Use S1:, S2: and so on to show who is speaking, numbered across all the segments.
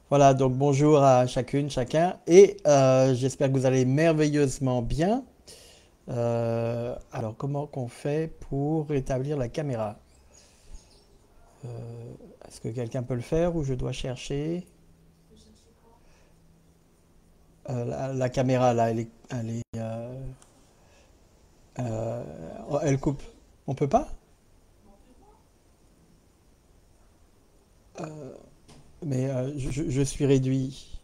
S1: Voilà, donc bonjour à chacune, chacun, et j'espère que vous allez merveilleusement bien. Alors, comment qu'on fait pour rétablir la caméra? Est-ce que quelqu'un peut le faire ou je dois chercher? La caméra, là, elle coupe. On peut pas? Mais je suis réduit.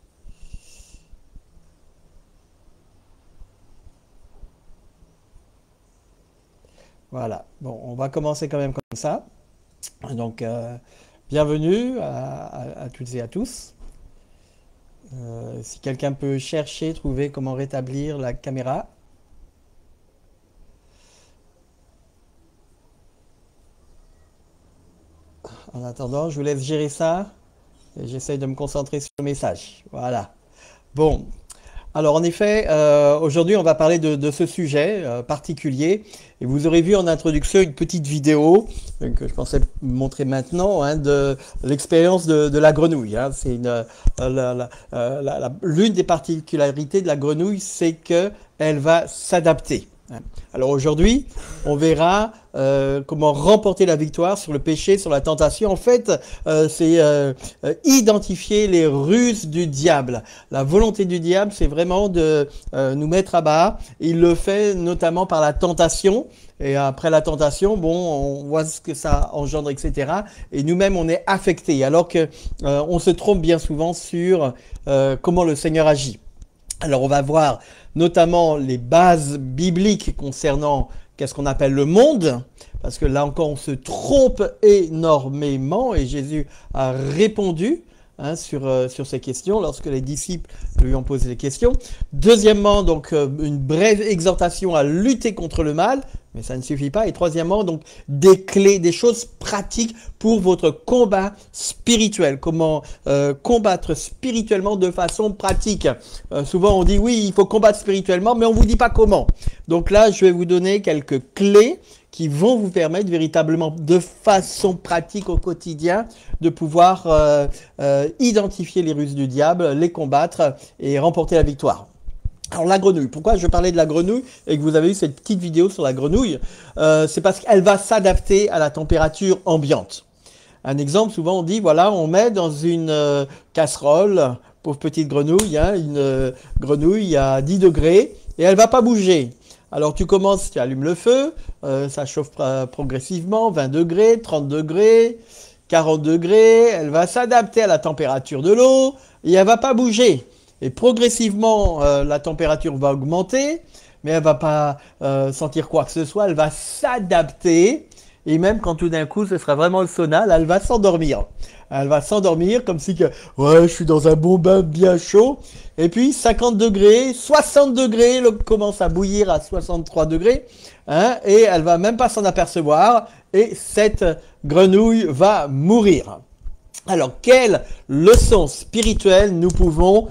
S1: Voilà, bon, on va commencer quand même comme ça. Donc, bienvenue à toutes et à tous. Si quelqu'un peut chercher, trouver comment rétablir la caméra. En attendant, je vous laisse gérer ça et j'essaye de me concentrer sur le message. Voilà. Bon, alors en effet, aujourd'hui on va parler de ce sujet particulier et vous aurez vu en introduction une petite vidéo que je pensais montrer maintenant hein, de l'expérience de la grenouille. Hein. C'est l'une des particularités de la grenouille, c'est que elle va s'adapter. Hein. Alors aujourd'hui, on verra comment remporter la victoire sur le péché, sur la tentation. En fait, c'est identifier les ruses du diable. La volonté du diable, c'est vraiment de nous mettre à bas. Il le fait notamment par la tentation. Et après la tentation, bon, on voit ce que ça engendre, etc. Et nous-mêmes, on est affectés, alors que on se trompe bien souvent sur comment le Seigneur agit. Alors, on va voir notamment les bases bibliques concernant qu'est-ce qu'on appelle le monde, parce que là encore, on se trompe énormément, et Jésus a répondu hein, sur ces questions lorsque les disciples lui ont posé des questions. Deuxièmement, donc, une brève exhortation à lutter contre le mal, mais ça ne suffit pas. Et troisièmement, donc, des clés, des choses pratiques pour votre combat spirituel. Comment combattre spirituellement de façon pratique. Souvent, on dit oui, il faut combattre spirituellement, mais on ne vous dit pas comment. Donc là, je vais vous donner quelques clés qui vont vous permettre véritablement de façon pratique au quotidien de pouvoir identifier les ruses du diable, les combattre et remporter la victoire. Alors la grenouille, pourquoi je parlais de la grenouille et que vous avez eu cette petite vidéo sur la grenouille c'est parce qu'elle va s'adapter à la température ambiante. Un exemple, souvent on dit, voilà, on met dans une casserole, pauvre petite grenouille, hein, une grenouille à 10 degrés et elle va pas bouger. Alors tu commences, tu allumes le feu, ça chauffe progressivement, 20 degrés, 30 degrés, 40 degrés, elle va s'adapter à la température de l'eau et elle va pas bouger. Et progressivement, la température va augmenter, mais elle va pas sentir quoi que ce soit, elle va s'adapter. Et même quand tout d'un coup, ce sera vraiment le sauna, là, elle va s'endormir. Elle va s'endormir comme si que, ouais, je suis dans un bon bain bien chaud. Et puis, 50 degrés, 60 degrés, l'eau commence à bouillir à 63 degrés. Hein, et elle va même pas s'en apercevoir. Et cette grenouille va mourir. Alors, quelle leçon spirituelle nous pouvons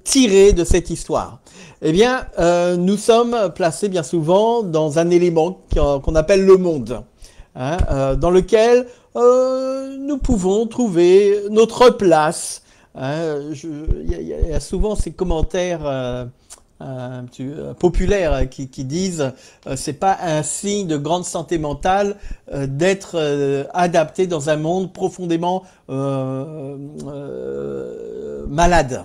S1: tirer de cette histoire? Eh bien, nous sommes placés bien souvent dans un élément qu'on appelle le monde, hein, dans lequel nous pouvons trouver notre place. Hein. Il y a souvent ces commentaires populaires qui disent c'est pas un signe de grande santé mentale d'être adapté dans un monde profondément malade.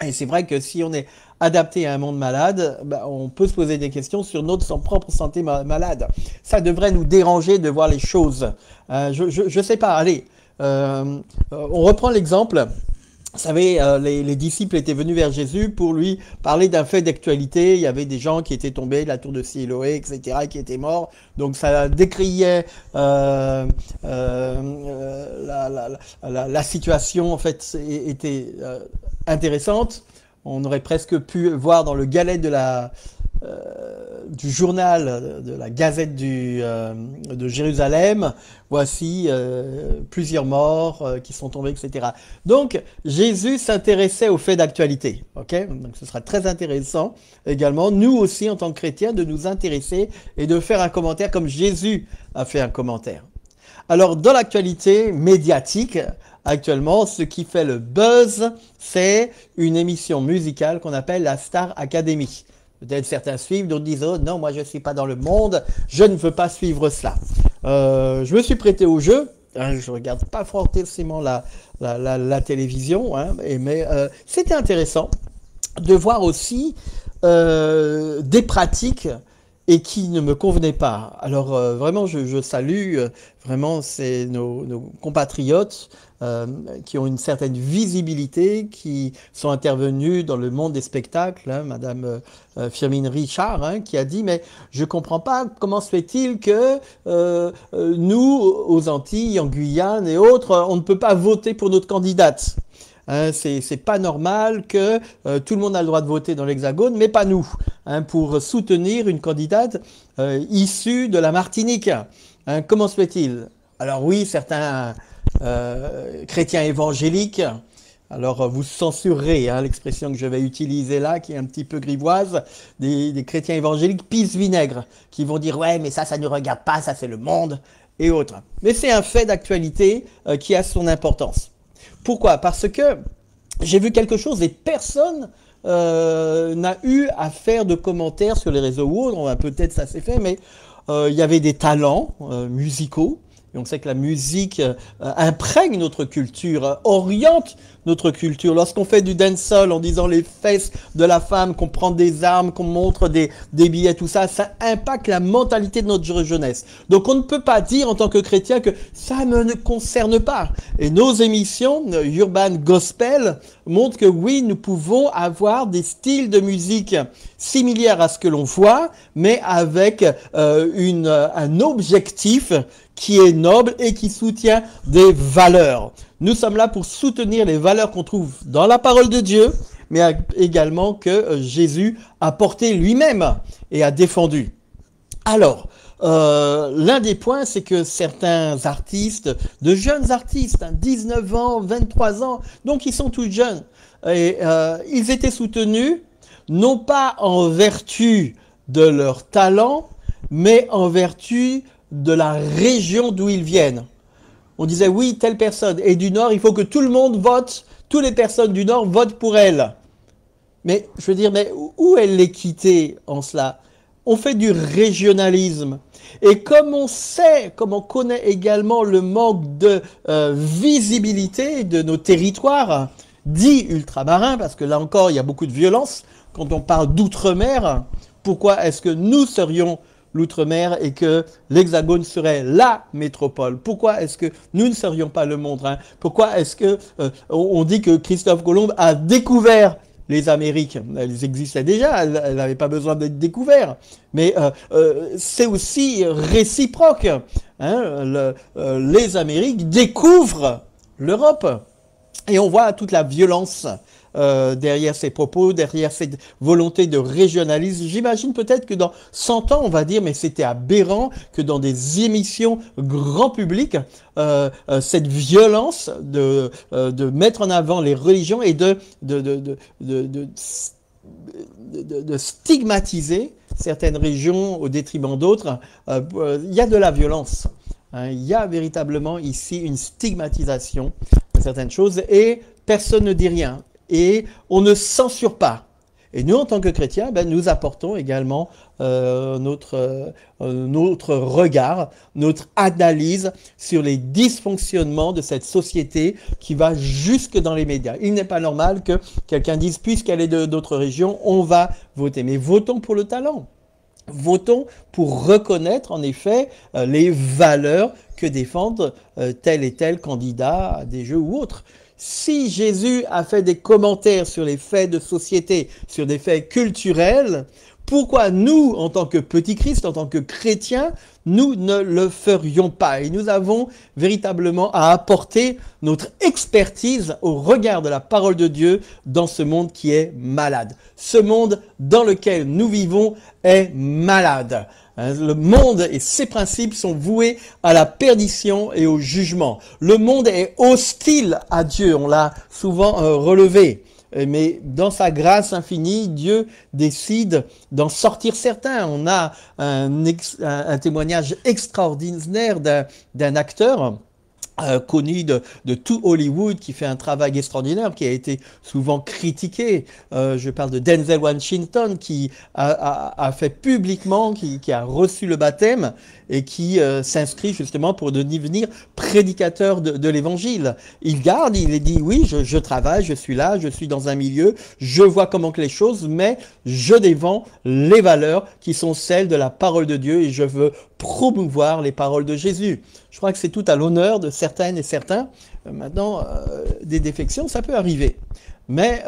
S1: Et c'est vrai que si on est adapté à un monde malade, bah, on peut se poser des questions sur notre propre santé malade. Ça devrait nous déranger de voir les choses. Je sais pas, allez, on reprend l'exemple. Vous savez, les disciples étaient venus vers Jésus pour lui parler d'un fait d'actualité. Il y avait des gens qui étaient tombés de la tour de Siloé, etc., qui étaient morts. Donc ça décriait la situation, en fait, était intéressante. On aurait presque pu voir dans le galet du journal de la Gazette de Jérusalem, voici plusieurs morts qui sont tombés, etc. Donc Jésus s'intéressait aux faits d'actualité. Okay, donc ce sera très intéressant également, nous aussi en tant que chrétiens, de nous intéresser et de faire un commentaire comme Jésus a fait un commentaire. Alors dans l'actualité médiatique, actuellement, ce qui fait le buzz, c'est une émission musicale qu'on appelle la Star Academy. Peut-être certains suivent, d'autres disent oh non, moi je ne suis pas dans le monde, je ne veux pas suivre cela. Je me suis prêté au jeu. Je ne regarde pas forcément la télévision, hein, mais c'était intéressant de voir aussi des pratiques et qui ne me convenaient pas. Alors vraiment, je salue vraiment nos compatriotes qui ont une certaine visibilité, qui sont intervenus dans le monde des spectacles. Hein, Madame Firmin Richard, hein, qui a dit, mais je ne comprends pas comment se fait-il que nous, aux Antilles, en Guyane et autres, on ne peut pas voter pour notre candidate. Hein, c'est pas normal que tout le monde a le droit de voter dans l'Hexagone, mais pas nous, hein, pour soutenir une candidate issue de la Martinique. Hein, comment se fait-il? Alors oui, certains chrétiens évangéliques, alors vous censurerez hein, l'expression que je vais utiliser là, qui est un petit peu grivoise, des chrétiens évangéliques pisse-vinaigre, qui vont dire « ouais, mais ça ne nous regarde pas, ça c'est le monde » et autres. Mais c'est un fait d'actualité qui a son importance. Pourquoi? Parce que j'ai vu quelque chose et personne n'a eu à faire de commentaires sur les réseaux ou autres. Peut-être ça s'est fait, mais il y avait des talents musicaux. Et on sait que la musique imprègne notre culture, oriente notre culture. Lorsqu'on fait du dancehall en disant les fesses de la femme, qu'on prend des armes, qu'on montre des billets, tout ça, ça impacte la mentalité de notre jeunesse. Donc on ne peut pas dire en tant que chrétien que ça ne me concerne pas. Et nos émissions Urban Gospel montrent que oui, nous pouvons avoir des styles de musique similaires à ce que l'on voit, mais avec un objectif qui est noble et qui soutient des valeurs. Nous sommes là pour soutenir les valeurs qu'on trouve dans la parole de Dieu, mais également que Jésus a porté lui-même et a défendu. Alors, l'un des points, c'est que certains artistes, de jeunes artistes, 19 ans, 23 ans, donc ils sont tous jeunes, et ils étaient soutenus, non pas en vertu de leur talent, mais en vertu de la région d'où ils viennent. On disait, oui, telle personne est du Nord, il faut que tout le monde vote, toutes les personnes du Nord votent pour elle. Mais je veux dire, mais où est l'équité en cela? On fait du régionalisme. Et comme on sait, comme on connaît également le manque de visibilité de nos territoires, dits ultramarins, parce que là encore, il y a beaucoup de violence, quand on parle d'outre-mer, pourquoi est-ce que nous serions l'outre-mer et que l'Hexagone serait la métropole? Pourquoi est-ce que nous ne serions pas le monde? Hein? Pourquoi est-ce que on dit que Christophe Colomb a découvert les Amériques? Elles existaient déjà, elles n'avaient pas besoin d'être découvertes. Mais c'est aussi réciproque. Hein? Les Amériques découvrent l'Europe. Et on voit toute la violence derrière ces propos, derrière cette volonté de régionalisme. J'imagine peut-être que dans 100 ans, on va dire, mais c'était aberrant que dans des émissions grand public, cette violence de mettre en avant les religions et de stigmatiser certaines régions au détriment d'autres, il y a de la violence. Hein, il y a véritablement ici une stigmatisation de certaines choses et personne ne dit rien. Et on ne censure pas. Et nous, en tant que chrétiens, nous apportons également notre regard, notre analyse sur les dysfonctionnements de cette société qui va jusque dans les médias. Il n'est pas normal que quelqu'un dise, puisqu'elle est d'autres régions, on va voter. Mais votons pour le talent. Votons pour reconnaître en effet les valeurs que défendent tel et tel candidat à des jeux ou autres. Si Jésus a fait des commentaires sur les faits de société, sur des faits culturels, pourquoi nous, en tant que petits Christ, en tant que chrétiens, nous ne le ferions pas? Et nous avons véritablement à apporter notre expertise au regard de la parole de Dieu dans ce monde qui est malade. Ce monde dans lequel nous vivons est malade. Le monde et ses principes sont voués à la perdition et au jugement. Le monde est hostile à Dieu, on l'a souvent relevé. Mais dans sa grâce infinie, Dieu décide d'en sortir certains. On a un témoignage extraordinaire d'un acteur connu de tout Hollywood, qui fait un travail extraordinaire, qui a été souvent critiqué. Je parle de Denzel Washington, qui a fait publiquement, qui a reçu le baptême et qui s'inscrit justement pour devenir prédicateur de l'évangile. Il dit oui, je travaille, je suis là, je suis dans un milieu, je vois comment que les choses, mais je défends les valeurs qui sont celles de la parole de Dieu et je veux promouvoir les paroles de Jésus. Je crois que c'est tout à l'honneur de certaines et certains. Maintenant, des défections, ça peut arriver. Mais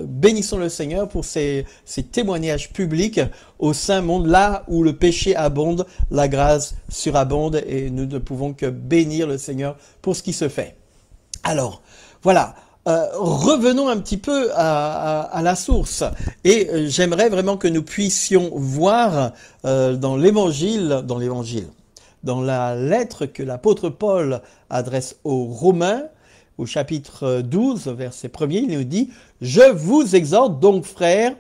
S1: bénissons le Seigneur pour ces témoignages publics au saint monde, là où le péché abonde, la grâce surabonde, et nous ne pouvons que bénir le Seigneur pour ce qui se fait. Alors, voilà. Revenons un petit peu à la source. Et j'aimerais vraiment que nous puissions voir dans la lettre que l'apôtre Paul adresse aux Romains, au chapitre 12, verset 1er, il nous dit « Je vous exhorte donc, frères,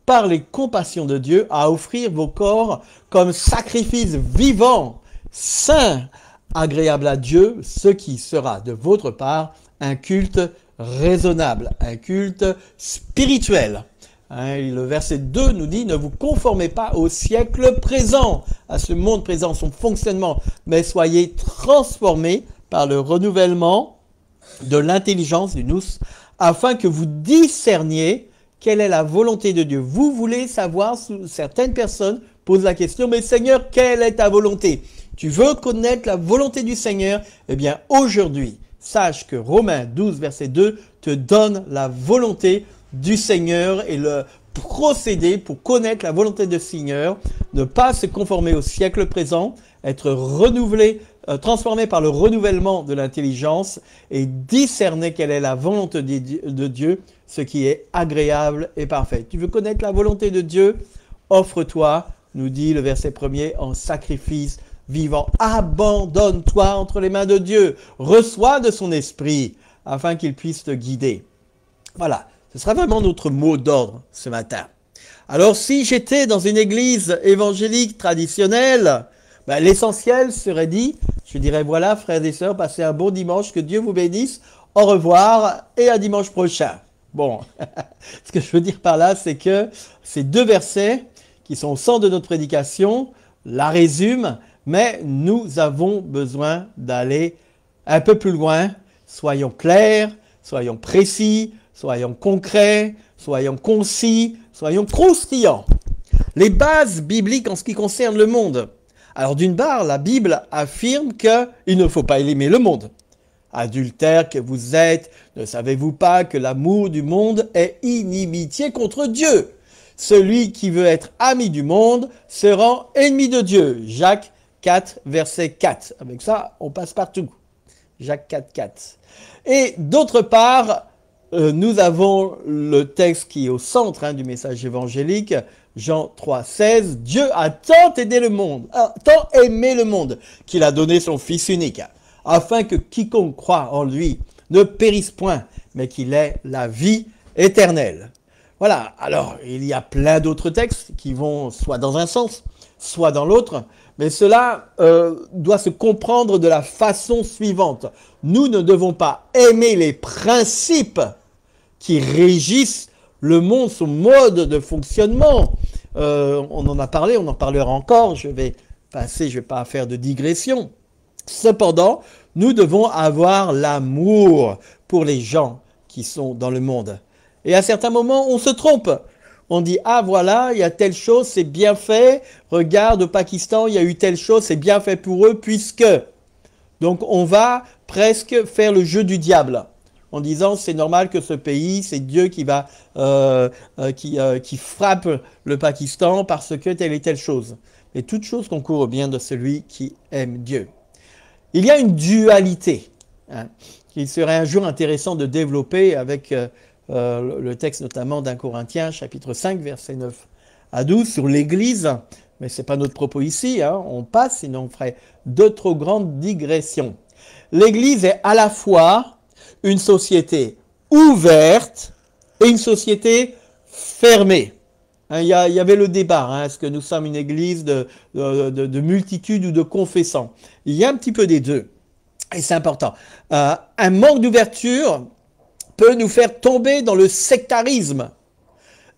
S1: par les compassions de Dieu, à offrir vos corps comme sacrifice vivant, saint, agréable à Dieu, ce qui sera de votre part un culte raisonnable, un culte spirituel. » Le verset 2 nous dit « Ne vous conformez pas au siècle présent, à ce monde présent, son fonctionnement, mais soyez transformés par le renouvellement de l'intelligence du nous, afin que vous discerniez quelle est la volonté de Dieu. » Vous voulez savoir, certaines personnes posent la question « Mais Seigneur, quelle est ta volonté ?» Tu veux connaître la volonté du Seigneur? Eh bien, aujourd'hui, sache que Romains 12, verset 2 te donne la volonté du Seigneur et le procédé pour connaître la volonté du Seigneur, ne pas se conformer au siècle présent, être renouvelé, transformé par le renouvellement de l'intelligence et discerner quelle est la volonté de Dieu, ce qui est agréable et parfait. Tu veux connaître la volonté de Dieu? Offre-toi, nous dit le verset 1er, en sacrifice vivant. Abandonne-toi entre les mains de Dieu. Reçois de son esprit afin qu'il puisse te guider. Voilà, ce sera vraiment notre mot d'ordre ce matin. Alors si j'étais dans une église évangélique traditionnelle, l'essentiel serait dit, je dirais voilà frères et sœurs, passez un bon dimanche, que Dieu vous bénisse, au revoir et à dimanche prochain. Bon, ce que je veux dire par là, c'est que ces deux versets qui sont au centre de notre prédication la résument, mais nous avons besoin d'aller un peu plus loin. Soyons clairs, soyons précis, soyons concrets, soyons concis, soyons croustillants. Les bases bibliques en ce qui concerne le monde. Alors d'une part, la Bible affirme qu'il ne faut pas aimer le monde. Adultères que vous êtes, ne savez-vous pas que l'amour du monde est inimitié contre Dieu? Celui qui veut être ami du monde se rend ennemi de Dieu. Jacques 4, verset 4. Avec ça, on passe partout. Jacques 4, 4. Et d'autre part, nous avons le texte qui est au centre du message évangélique, Jean 3, 16. Dieu a tant aimé le monde, qu'il a donné son Fils unique, afin que quiconque croit en lui ne périsse point, mais qu'il ait la vie éternelle. Voilà, alors il y a plein d'autres textes qui vont soit dans un sens, soit dans l'autre, mais cela doit se comprendre de la façon suivante. Nous ne devons pas aimer les principes qui régissent le monde, son mode de fonctionnement. On en a parlé, on en parlera encore, je vais pas faire de digression. Cependant, nous devons avoir l'amour pour les gens qui sont dans le monde. Et à certains moments, on se trompe. On dit, ah voilà, il y a telle chose, c'est bien fait. Regarde, au Pakistan, il y a eu telle chose, c'est bien fait pour eux, puisque... Donc on va presque faire le jeu du diable, en disant, c'est normal que ce pays, c'est Dieu qui va, qui frappe le Pakistan parce que telle et telle chose. Et toute chose concourt au bien de celui qui aime Dieu. Il y a une dualité, qu'il serait un jour intéressant de développer avec... le texte notamment d'un Corinthiens, chapitre 5, versets 9 à 12, sur l'Église, mais ce n'est pas notre propos ici, on passe, sinon on ferait de trop grandes digressions. L'Église est à la fois une société ouverte et une société fermée. Il y avait le débat, est-ce que nous sommes une Église de multitude ou de confessants? Il y a un petit peu des deux. Et c'est important. Un manque d'ouverture peut nous faire tomber dans le sectarisme.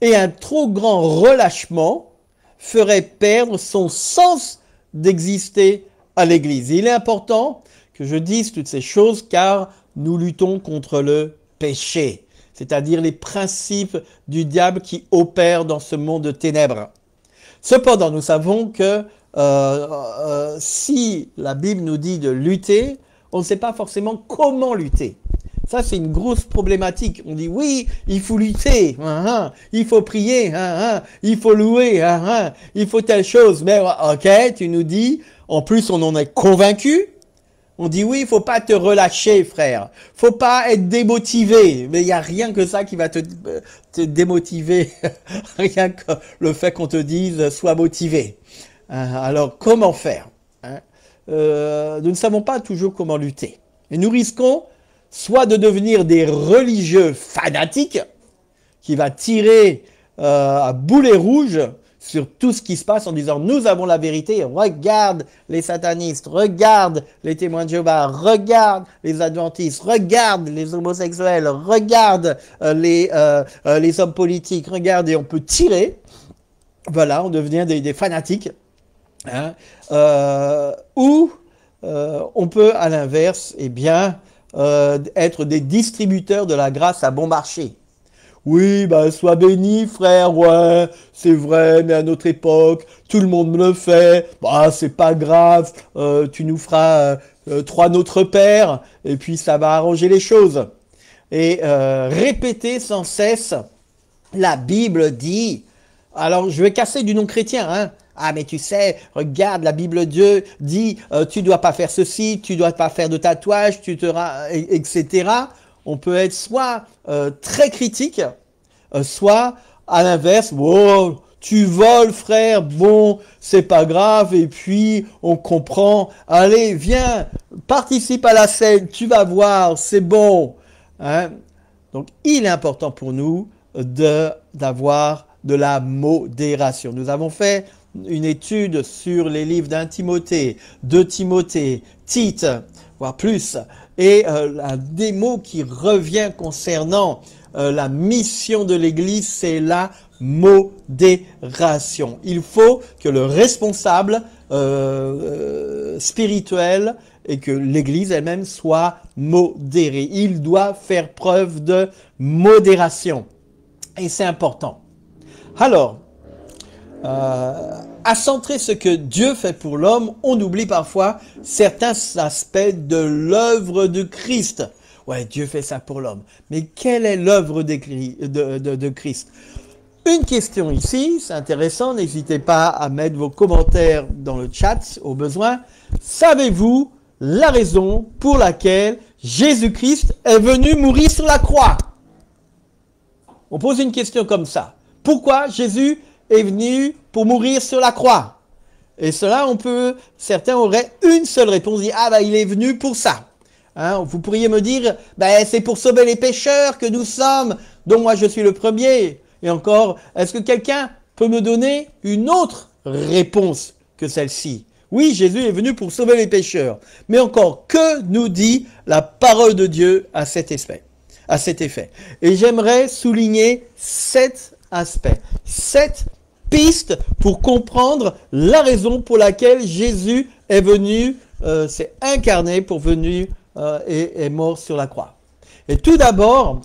S1: Et un trop grand relâchement ferait perdre son sens d'exister à l'Église. Il est important que je dise toutes ces choses car nous luttons contre le péché, c'est-à-dire les principes du diable qui opèrent dans ce monde de ténèbres. Cependant, nous savons que si la Bible nous dit de lutter, on ne sait pas forcément comment lutter. Ça, c'est une grosse problématique. On dit, oui, il faut lutter, il faut prier, il faut louer, il faut telle chose. Mais ok, tu nous dis, en plus on en est convaincu. On dit, oui, il faut pas te relâcher, frère. Faut pas être démotivé. Mais il n'y a rien que ça qui va te démotiver. Rien que le fait qu'on te dise, sois motivé. Alors, comment faire? Nous ne savons pas toujours comment lutter. Et nous risquons soit de devenir des religieux fanatiques qui va tirer à boulet rouge sur tout ce qui se passe en disant nous avons la vérité, regarde les satanistes, regarde les témoins de Jéhovah, regarde les adventistes, regarde les homosexuels, regarde les hommes politiques, regarde, et on peut tirer, voilà, on devient des fanatiques, ou on peut à l'inverse, eh bien, être des distributeurs de la grâce à bon marché. Oui, bah, sois béni, frère, ouais, c'est vrai, mais à notre époque, tout le monde me le fait, bah, c'est pas grave, tu nous feras 3 Notre Père, et puis ça va arranger les choses. Et répéter sans cesse, la Bible dit, alors je vais casser du non-chrétien, hein. Ah, mais tu sais, regarde, la Bible de Dieu dit, tu dois pas faire ceci, tu dois pas faire de tatouage, etc. On peut être soit très critique, soit à l'inverse, oh, tu voles, frère, bon, c'est pas grave, et puis on comprend, allez, viens, participe à la scène, tu vas voir, c'est bon. Hein? Donc, il est important pour nous d'avoir de la modération. Nous avons fait une étude sur les livres d'un Timothée, de Timothée, Tite, voire plus, et un des mots qui revient concernant la mission de l'Église, c'est la modération. Il faut que le responsable spirituel et que l'Église elle-même soit modérée. Il doit faire preuve de modération. Et c'est important. Alors, à centrer ce que Dieu fait pour l'homme, on oublie parfois certains aspects de l'œuvre de Christ. Ouais, Dieu fait ça pour l'homme. Mais quelle est l'œuvre de Christ? Une question ici, c'est intéressant, n'hésitez pas à mettre vos commentaires dans le chat au besoin. Savez-vous la raison pour laquelle Jésus-Christ est venu mourir sur la croix? On pose une question comme ça. Pourquoi Jésus est venu pour mourir sur la croix? Et cela, certains auraient une seule réponse, dire, ah bah il est venu pour ça. Hein, vous pourriez me dire, bah, c'est pour sauver les pécheurs que nous sommes, dont moi je suis le premier. Et encore, est-ce que quelqu'un peut me donner une autre réponse que celle-ci? Oui, Jésus est venu pour sauver les pécheurs. Mais encore, que nous dit la parole de Dieu à cet effet? Et j'aimerais souligner 7 aspects, 7 pistes pour comprendre la raison pour laquelle Jésus est venu, s'est incarné pour venir et est mort sur la croix. Et tout d'abord,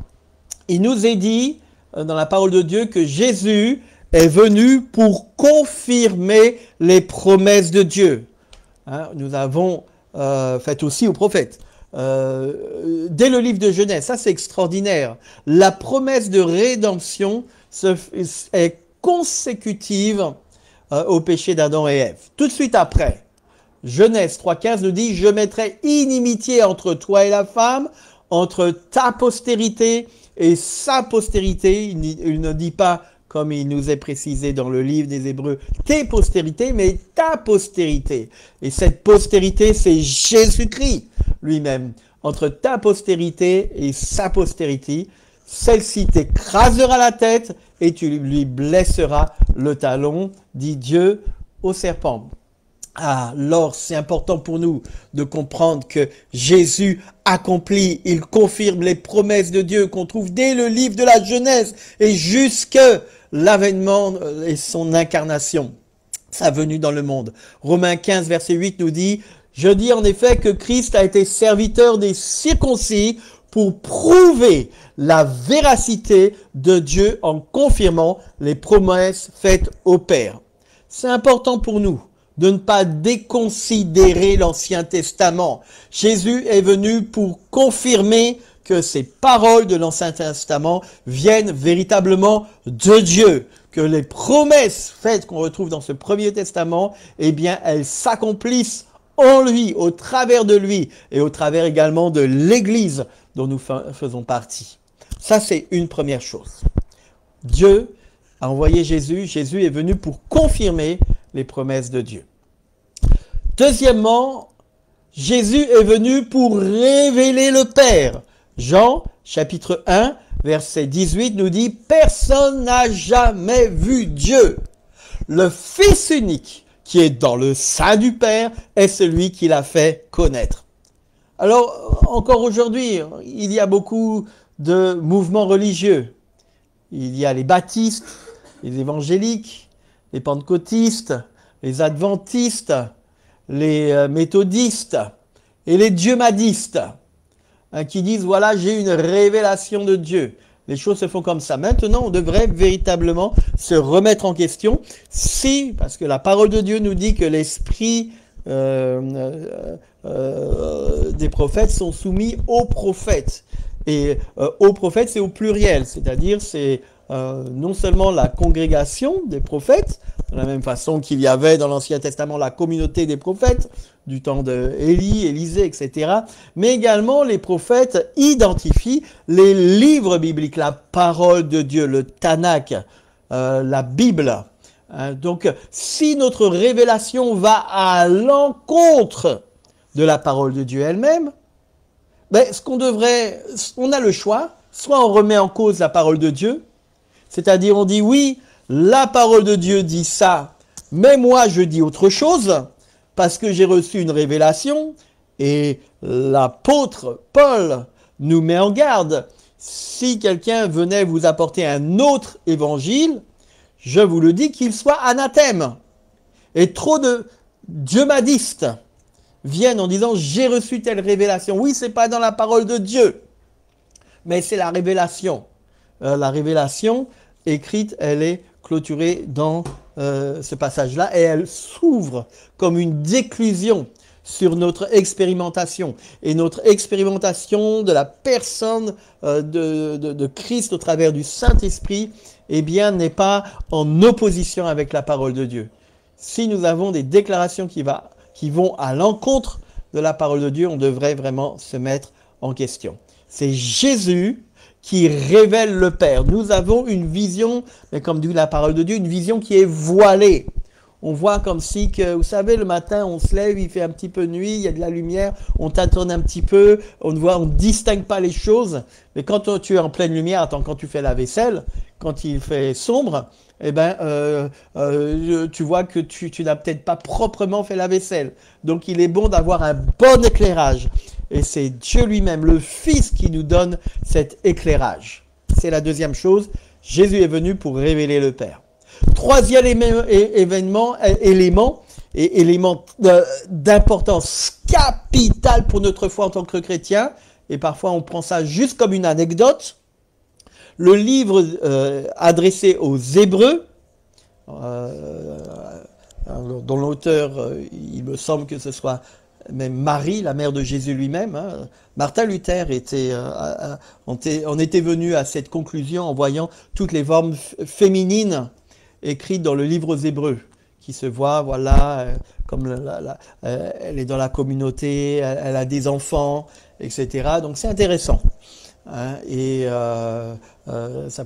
S1: il nous est dit dans la parole de Dieu que Jésus est venu pour confirmer les promesses de Dieu. Hein, nous avons fait aussi aux prophètes. Dès le livre de Genèse, ça c'est extraordinaire. La promesse de rédemption est consécutive au péché d'Adam et Ève. Tout de suite après, Genèse 3,15 nous dit « Je mettrai inimitié entre toi et la femme, entre ta postérité et sa postérité. » Il ne dit pas, comme il nous est précisé dans le livre des Hébreux, tes postérités, mais ta postérité. Et cette postérité, c'est Jésus-Christ lui-même. Entre ta postérité et sa postérité, celle-ci t'écrasera la tête et tu lui blesseras le talon, dit Dieu au serpent. Alors, c'est important pour nous de comprendre que Jésus accomplit, il confirme les promesses de Dieu qu'on trouve dès le livre de la Genèse et jusque l'avènement et son incarnation, sa venue dans le monde. Romains 15, verset 8 nous dit, « Je dis en effet que Christ a été serviteur des circoncis pour prouver la véracité de Dieu en confirmant les promesses faites au Père. » C'est important pour nous de ne pas déconsidérer l'Ancien Testament. Jésus est venu pour confirmer que ces paroles de l'Ancien Testament viennent véritablement de Dieu, que les promesses faites qu'on retrouve dans ce Premier Testament, eh bien, elles s'accomplissent en lui, au travers de lui, et au travers également de l'Église dont nous faisons partie. Ça, c'est une première chose. Dieu a envoyé Jésus. Jésus est venu pour confirmer les promesses de Dieu. Deuxièmement, Jésus est venu pour révéler le Père. Jean, chapitre 1, verset 18 nous dit « Personne n'a jamais vu Dieu. Le Fils unique qui est dans le sein du Père est celui qui l'a fait connaître. » Alors, encore aujourd'hui, il y a beaucoup de mouvements religieux. Il y a les baptistes, les évangéliques, les pentecôtistes, les adventistes, les méthodistes et les dieumadistes, qui disent, voilà, j'ai une révélation de Dieu. Les choses se font comme ça. Maintenant, on devrait véritablement se remettre en question parce que la parole de Dieu nous dit que l'esprit des prophètes sont soumis aux prophètes. Et aux prophètes, c'est au pluriel, c'est-à-dire c'est non seulement la congrégation des prophètes, de la même façon qu'il y avait dans l'Ancien Testament la communauté des prophètes, du temps d'Élie, Élisée, etc., mais également les prophètes identifient les livres bibliques, la parole de Dieu, le Tanakh, la Bible. Donc, si notre révélation va à l'encontre de la parole de Dieu elle-même, ben, on a le choix, soit on remet en cause la parole de Dieu, c'est-à-dire on dit oui, la parole de Dieu dit ça, mais moi je dis autre chose, parce que j'ai reçu une révélation, et l'apôtre Paul nous met en garde. Si quelqu'un venait vous apporter un autre évangile, je vous le dis qu'il soit anathème. Et trop de dieumadistes viennent en disant « j'ai reçu telle révélation ». Oui, c'est pas dans la parole de Dieu, mais c'est la révélation. La révélation écrite, elle est clôturée dans ce passage-là et elle s'ouvre comme une déclusion sur notre expérimentation. Et notre expérimentation de la personne de Christ au travers du Saint-Esprit, eh bien, n'est pas en opposition avec la parole de Dieu. Si nous avons des déclarations qui vont à l'encontre de la parole de Dieu, on devrait vraiment se mettre en question. C'est Jésus qui révèle le Père. Nous avons une vision, mais comme dit la parole de Dieu, une vision qui est voilée. On voit comme si, vous savez, le matin, on se lève, il fait un petit peu nuit, il y a de la lumière, on tâtonne un petit peu, on ne distingue pas les choses. Mais quand tu es en pleine lumière, quand tu fais la vaisselle, quand il fait sombre, eh ben, tu vois que tu n'as peut-être pas proprement fait la vaisselle. Donc, il est bon d'avoir un bon éclairage. Et c'est Dieu lui-même, le Fils, qui nous donne cet éclairage. C'est la deuxième chose. Jésus est venu pour révéler le Père. Troisième élément d'importance capitale pour notre foi en tant que chrétien, et parfois on prend ça juste comme une anecdote, le livre adressé aux Hébreux, dont l'auteur, il me semble que ce soit même Marie, la mère de Jésus lui-même. Martin Luther en était venu à cette conclusion en voyant toutes les formes féminines écrites dans le livre aux Hébreux, qui se voit, voilà, comme elle est dans la communauté, elle a des enfants, etc. Donc c'est intéressant. Ça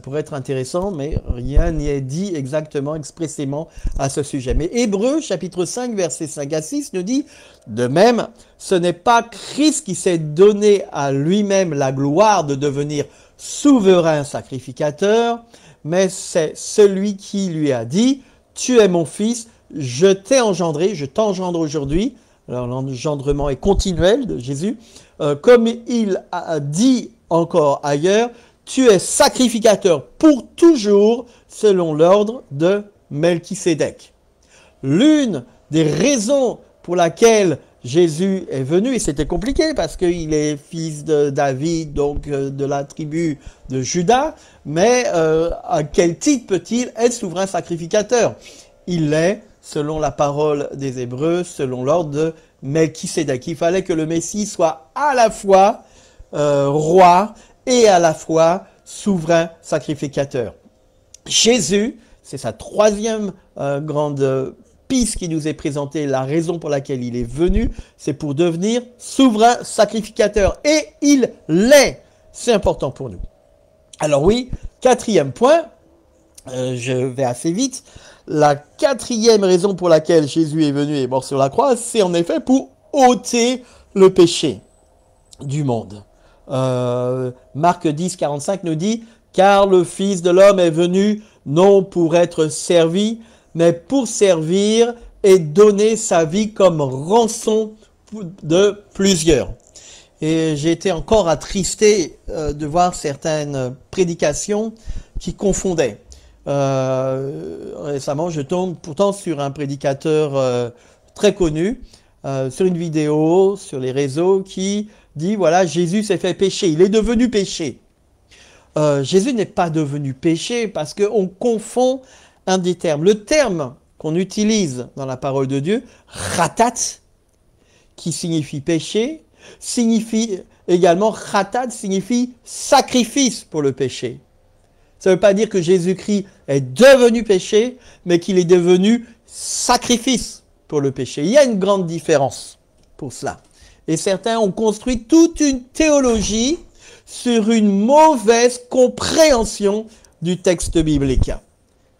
S1: pourrait être intéressant, mais rien n'y est dit exactement, expressément à ce sujet. Mais Hébreux, chapitre 5, versets 5 à 6, nous dit « De même, ce n'est pas Christ qui s'est donné à lui-même la gloire de devenir souverain sacrificateur, mais c'est celui qui lui a dit « Tu es mon fils, je t'ai engendré, je t'engendre aujourd'hui. Alors l'engendrement est continuel de Jésus. Comme il a dit encore ailleurs, tu es sacrificateur pour toujours selon l'ordre de Melchisédek. L'une des raisons pour laquelle Jésus est venu, et c'était compliqué parce qu'il est fils de David, donc de la tribu de Juda, mais à quel titre peut-il être souverain sacrificateur? Il l'est, selon la parole des Hébreux, selon l'ordre de Melchisédek. Il fallait que le Messie soit à la fois roi et à la fois souverain sacrificateur. Jésus, c'est sa troisième grande piste qui nous est présentée, la raison pour laquelle il est venu, c'est pour devenir souverain sacrificateur. Et il l'est. C'est important pour nous. Alors oui, quatrième point, je vais assez vite. La quatrième raison pour laquelle Jésus est venu et est mort sur la croix, c'est en effet pour ôter le péché du monde. Marc 10, 45 nous dit « Car le Fils de l'homme est venu non pour être servi, mais pour servir et donner sa vie comme rançon de plusieurs. » Et j'ai été encore attristé de voir certaines prédications qui confondaient. Récemment, je tombe pourtant sur un prédicateur très connu, sur une vidéo, sur les réseaux, qui dit, voilà, Jésus s'est fait péché, il est devenu péché. Jésus n'est pas devenu péché parce qu'on confond un des termes. Le terme qu'on utilise dans la parole de Dieu, ratat, qui signifie péché, signifie également, ratat signifie sacrifice pour le péché. Ça ne veut pas dire que Jésus-Christ est devenu péché, mais qu'il est devenu sacrifice pour le péché. Il y a une grande différence pour cela. Et certains ont construit toute une théologie sur une mauvaise compréhension du texte biblique.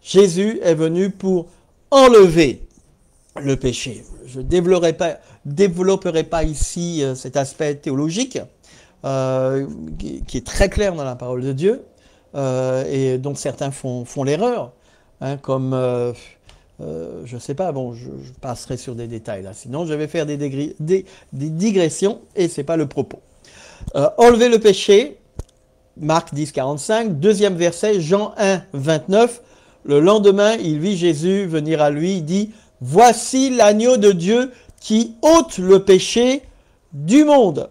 S1: Jésus est venu pour enlever le péché. Je ne développerai pas ici cet aspect théologique qui est très clair dans la parole de Dieu et dont certains font l'erreur, hein, comme, je ne sais pas, bon, je passerai sur des détails là, sinon je vais faire des digressions et ce n'est pas le propos. Enlever le péché, Marc 10, 45, deuxième verset, Jean 1, 29, le lendemain, il vit Jésus venir à lui, il dit « Voici l'agneau de Dieu qui ôte le péché du monde. »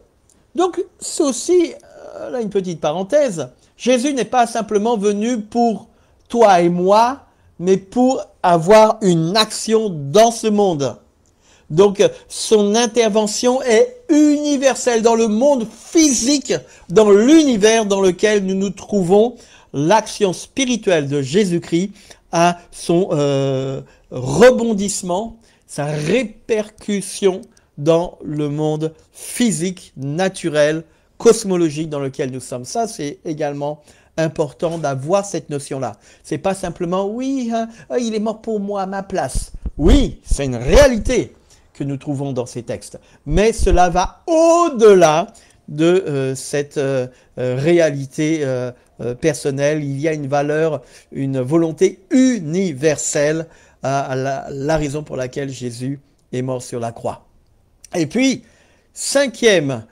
S1: Donc, c'est aussi, là une petite parenthèse, Jésus n'est pas simplement venu pour toi et moi, mais pour avoir une action dans ce monde. Donc, son intervention est universelle dans le monde physique, dans l'univers dans lequel nous nous trouvons. L'action spirituelle de Jésus-Christ a son rebondissement, sa répercussion dans le monde physique, naturel, cosmologique dans lequel nous sommes. Ça, c'est également important d'avoir cette notion-là. C'est pas simplement, oui, il est mort pour moi à ma place. Oui, c'est une réalité que nous trouvons dans ces textes. Mais cela va au-delà de cette réalité personnelle. Il y a une valeur, une volonté universelle à la raison pour laquelle Jésus est mort sur la croix. Et puis, cinquième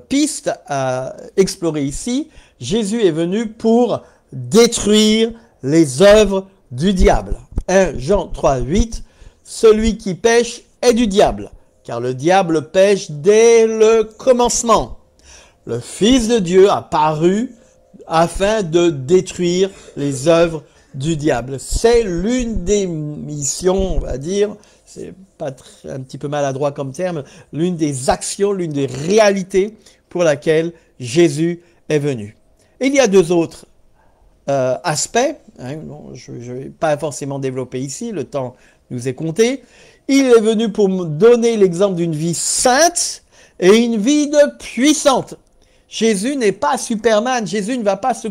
S1: piste à explorer ici, Jésus est venu pour détruire les œuvres du diable. 1 Jean 3, 8, celui qui pêche est du diable, car le diable pêche dès le commencement. Le Fils de Dieu a paru afin de détruire les œuvres du diable. C'est l'une des missions, on va dire, c'est pas un petit peu maladroit comme terme, l'une des actions, l'une des réalités pour laquelle Jésus est venu. Et il y a deux autres aspects, hein, bon, je ne vais pas forcément développer ici, le temps nous est compté. Il est venu pour me donner l'exemple d'une vie sainte et une vie puissante. Jésus n'est pas Superman, Jésus ne va pas se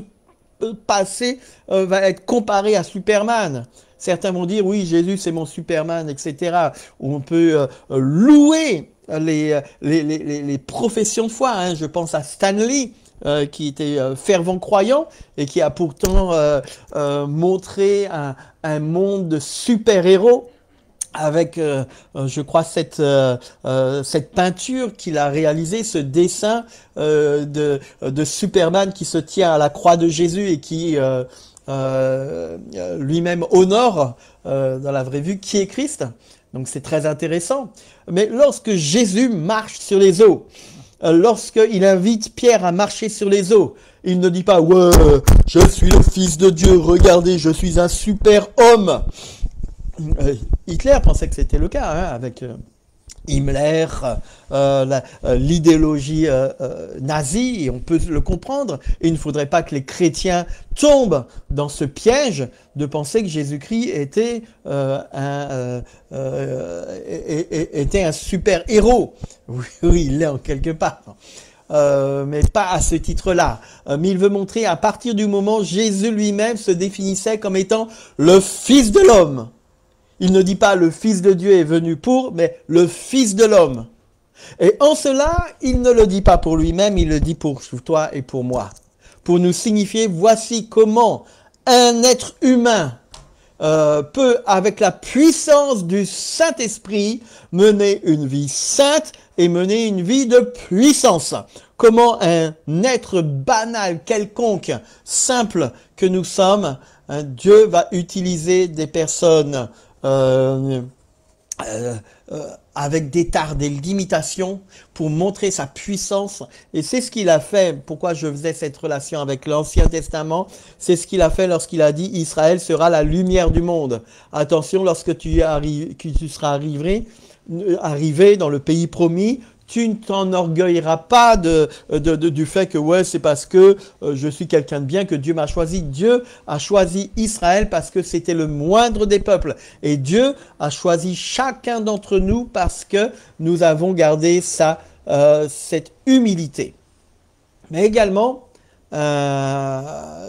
S1: passer, va être comparé à Superman. Certains vont dire, oui, Jésus c'est mon Superman, etc. On peut louer les professions de foi. Hein. Je pense à Stanley, qui était fervent croyant et qui a pourtant montré un monde de super-héros avec, je crois, cette peinture qu'il a réalisée, ce dessin de Superman qui se tient à la croix de Jésus et qui lui-même honore dans la vraie vue qui est Christ. Donc c'est très intéressant. Mais lorsque Jésus marche sur les eaux, lorsqu'il invite Pierre à marcher sur les eaux, il ne dit pas « Ouais, je suis le Fils de Dieu, regardez, je suis un super homme ». Hitler pensait que c'était le cas, hein, avec Himmler, l'idéologie nazie, et on peut le comprendre. Et il ne faudrait pas que les chrétiens tombent dans ce piège de penser que Jésus-Christ était un super-héros. Oui, il l'est en quelque part. Mais pas à ce titre-là. Mais il veut montrer à partir du moment où Jésus lui-même se définissait comme étant le Fils de l'homme. Il ne dit pas le Fils de Dieu est venu pour, mais le Fils de l'homme. Et en cela, il ne le dit pas pour lui-même, il le dit pour toi et pour moi. Pour nous signifier, voici comment un être humain peut, avec la puissance du Saint-Esprit, mener une vie sainte et mener une vie de puissance. Comment un être banal, quelconque, simple que nous sommes, Dieu va utiliser des personnes avec des tares, des limitations pour montrer sa puissance. Et c'est ce qu'il a fait. Pourquoi je faisais cette relation avec l'Ancien Testament? C'est ce qu'il a fait lorsqu'il a dit Israël sera la lumière du monde. Attention, lorsque tu seras arrivé dans le pays promis, tu ne t'enorgueilleras pas du fait que ouais, c'est parce que je suis quelqu'un de bien que Dieu m'a choisi. Dieu a choisi Israël parce que c'était le moindre des peuples. Et Dieu a choisi chacun d'entre nous parce que nous avons gardé cette humilité. Mais également,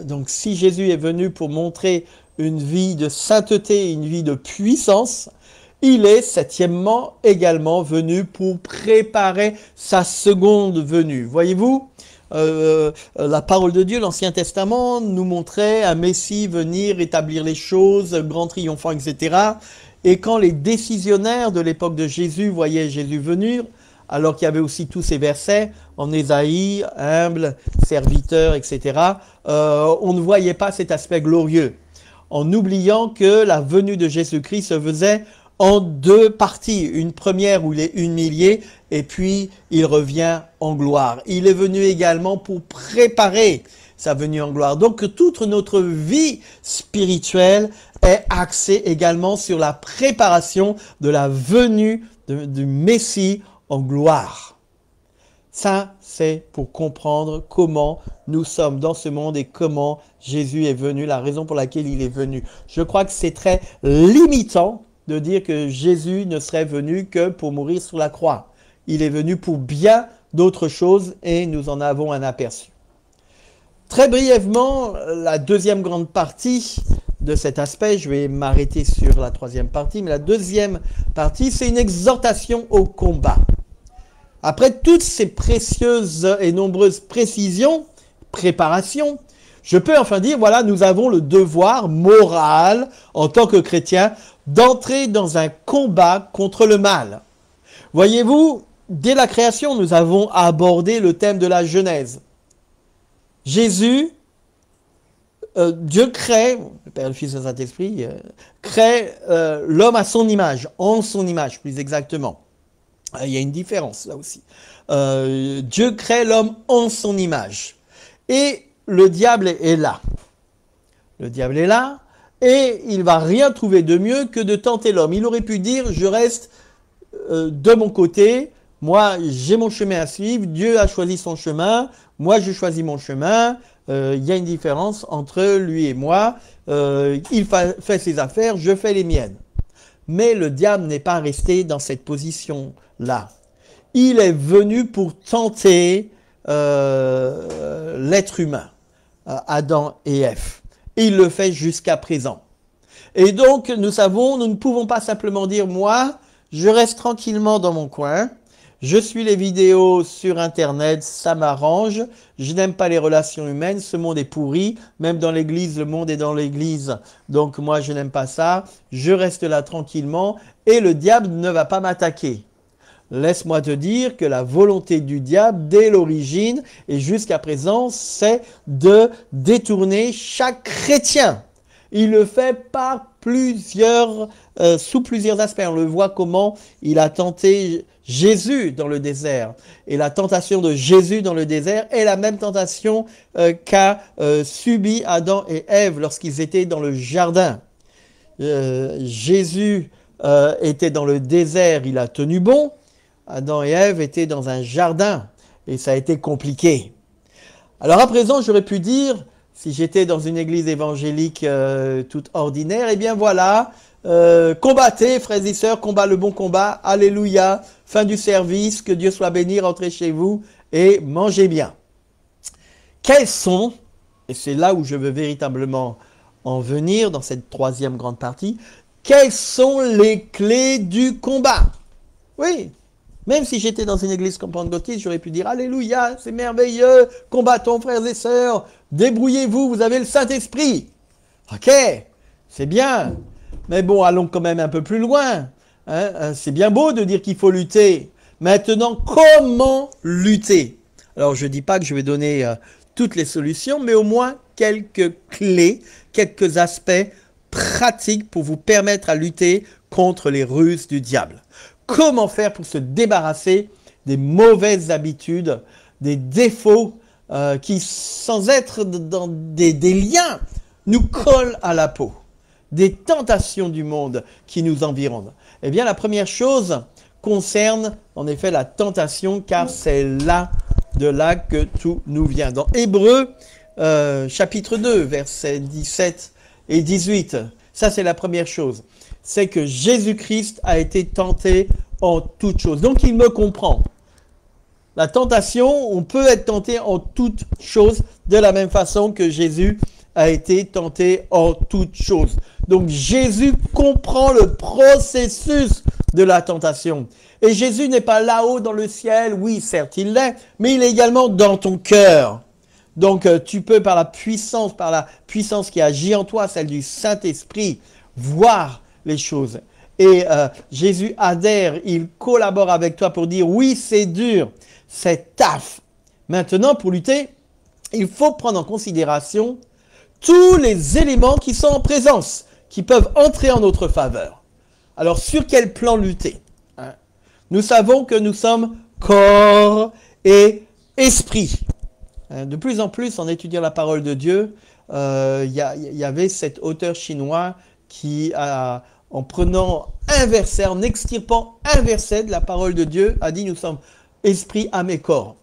S1: donc si Jésus est venu pour montrer une vie de sainteté, une vie de puissance, il est, septièmement, également venu pour préparer sa seconde venue. Voyez-vous, la parole de Dieu, l'Ancien Testament, nous montrait un Messie venir établir les choses, grand triomphant, etc. Et quand les décisionnaires de l'époque de Jésus voyaient Jésus venir, alors qu'il y avait aussi tous ces versets, en Ésaïe, humble, serviteur, etc., on ne voyait pas cet aspect glorieux, en oubliant que la venue de Jésus-Christ se faisait en deux parties. Une première où il est humilié et puis il revient en gloire. Il est venu également pour préparer sa venue en gloire. Donc toute notre vie spirituelle est axée également sur la préparation de la venue du Messie en gloire. Ça, c'est pour comprendre comment nous sommes dans ce monde et comment Jésus est venu, la raison pour laquelle il est venu. Je crois que c'est très limitant de dire que Jésus ne serait venu que pour mourir sur la croix. Il est venu pour bien d'autres choses et nous en avons un aperçu. Très brièvement, la deuxième grande partie de cet aspect, je vais m'arrêter sur la troisième partie, mais la deuxième partie, c'est une exhortation au combat. Après toutes ces précieuses et nombreuses précisions, préparations, je peux enfin dire, voilà, nous avons le devoir moral, en tant que chrétiens, d'entrer dans un combat contre le mal. Voyez-vous, dès la création, nous avons abordé le thème de la Genèse. Jésus, Dieu crée, le Père, le Fils et le Saint-Esprit, crée l'homme à son image, en son image plus exactement. Il y a une différence là aussi. Dieu crée l'homme en son image. Et le diable est là. Le diable est là. Et il va rien trouver de mieux que de tenter l'homme. Il aurait pu dire, je reste de mon côté, moi j'ai mon chemin à suivre, Dieu a choisi son chemin, moi je choisis mon chemin, il y a une différence entre lui et moi, il fait ses affaires, je fais les miennes. Mais le diable n'est pas resté dans cette position-là. Il est venu pour tenter l'être humain, Adam et Ève. Et il le fait jusqu'à présent. Et donc, nous savons, nous ne pouvons pas simplement dire, moi, je reste tranquillement dans mon coin, Je suis les vidéos sur Internet, ça m'arrange. Je n'aime pas les relations humaines, ce monde est pourri. Même dans l'église, le monde est dans l'église. Donc moi, je n'aime pas ça. Je reste là tranquillement et le diable ne va pas m'attaquer. Laisse-moi te dire que la volonté du diable, dès l'origine et jusqu'à présent, c'est de détourner chaque chrétien. Il le fait par sous plusieurs aspects. On le voit comment il a tenté Jésus dans le désert. Et la tentation de Jésus dans le désert est la même tentation qu'a subi Adam et Ève lorsqu'ils étaient dans le jardin. Jésus était dans le désert, il a tenu bon. Adam et Ève étaient dans un jardin et ça a été compliqué. Alors à présent, j'aurais pu dire, si j'étais dans une église évangélique toute ordinaire, eh bien voilà, combattez frères et sœurs, combat le bon combat, alléluia, fin du service, que Dieu soit béni, rentrez chez vous et mangez bien. Quels sont, et c'est là où je veux véritablement en venir dans cette troisième grande partie, quelles sont les clés du combat? Oui. Même si j'étais dans une église comme pentecôtiste, j'aurais pu dire « Alléluia, c'est merveilleux, combattons frères et sœurs, débrouillez-vous, vous avez le Saint-Esprit. » Ok, c'est bien, mais bon, allons quand même un peu plus loin. Hein, c'est bien beau de dire qu'il faut lutter. Maintenant, comment lutter? Alors, je ne dis pas que je vais donner toutes les solutions, mais au moins quelques clés, quelques aspects pratiques pour vous permettre à lutter contre les ruses du diable. Comment faire pour se débarrasser des mauvaises habitudes, des défauts qui, sans être dans des liens, nous collent à la peau, des tentations du monde qui nous environnent? Eh bien, la première chose concerne en effet la tentation, car c'est de là que tout nous vient. Dans Hébreux, chapitre 2, versets 17 et 18, ça c'est la première chose. C'est que Jésus-Christ a été tenté en toutes choses. Donc, il me comprend. La tentation, on peut être tenté en toutes choses de la même façon que Jésus a été tenté en toutes choses. Donc, Jésus comprend le processus de la tentation. Et Jésus n'est pas là-haut dans le ciel, oui, certes, il l'est, mais il est également dans ton cœur. Donc, tu peux, par la puissance qui agit en toi, celle du Saint-Esprit, voir les choses. Et Jésus adhère, il collabore avec toi pour dire oui, c'est dur, c'est taf. Maintenant, pour lutter, il faut prendre en considération tous les éléments qui sont en présence, qui peuvent entrer en notre faveur. Alors, sur quel plan lutter? Nous savons que nous sommes corps et esprit. De plus en plus, en étudiant la parole de Dieu, il y avait cet auteur chinois qui a, en prenant un verset, en extirpant un verset de la parole de Dieu, a dit « Nous sommes esprit, âme et corps ».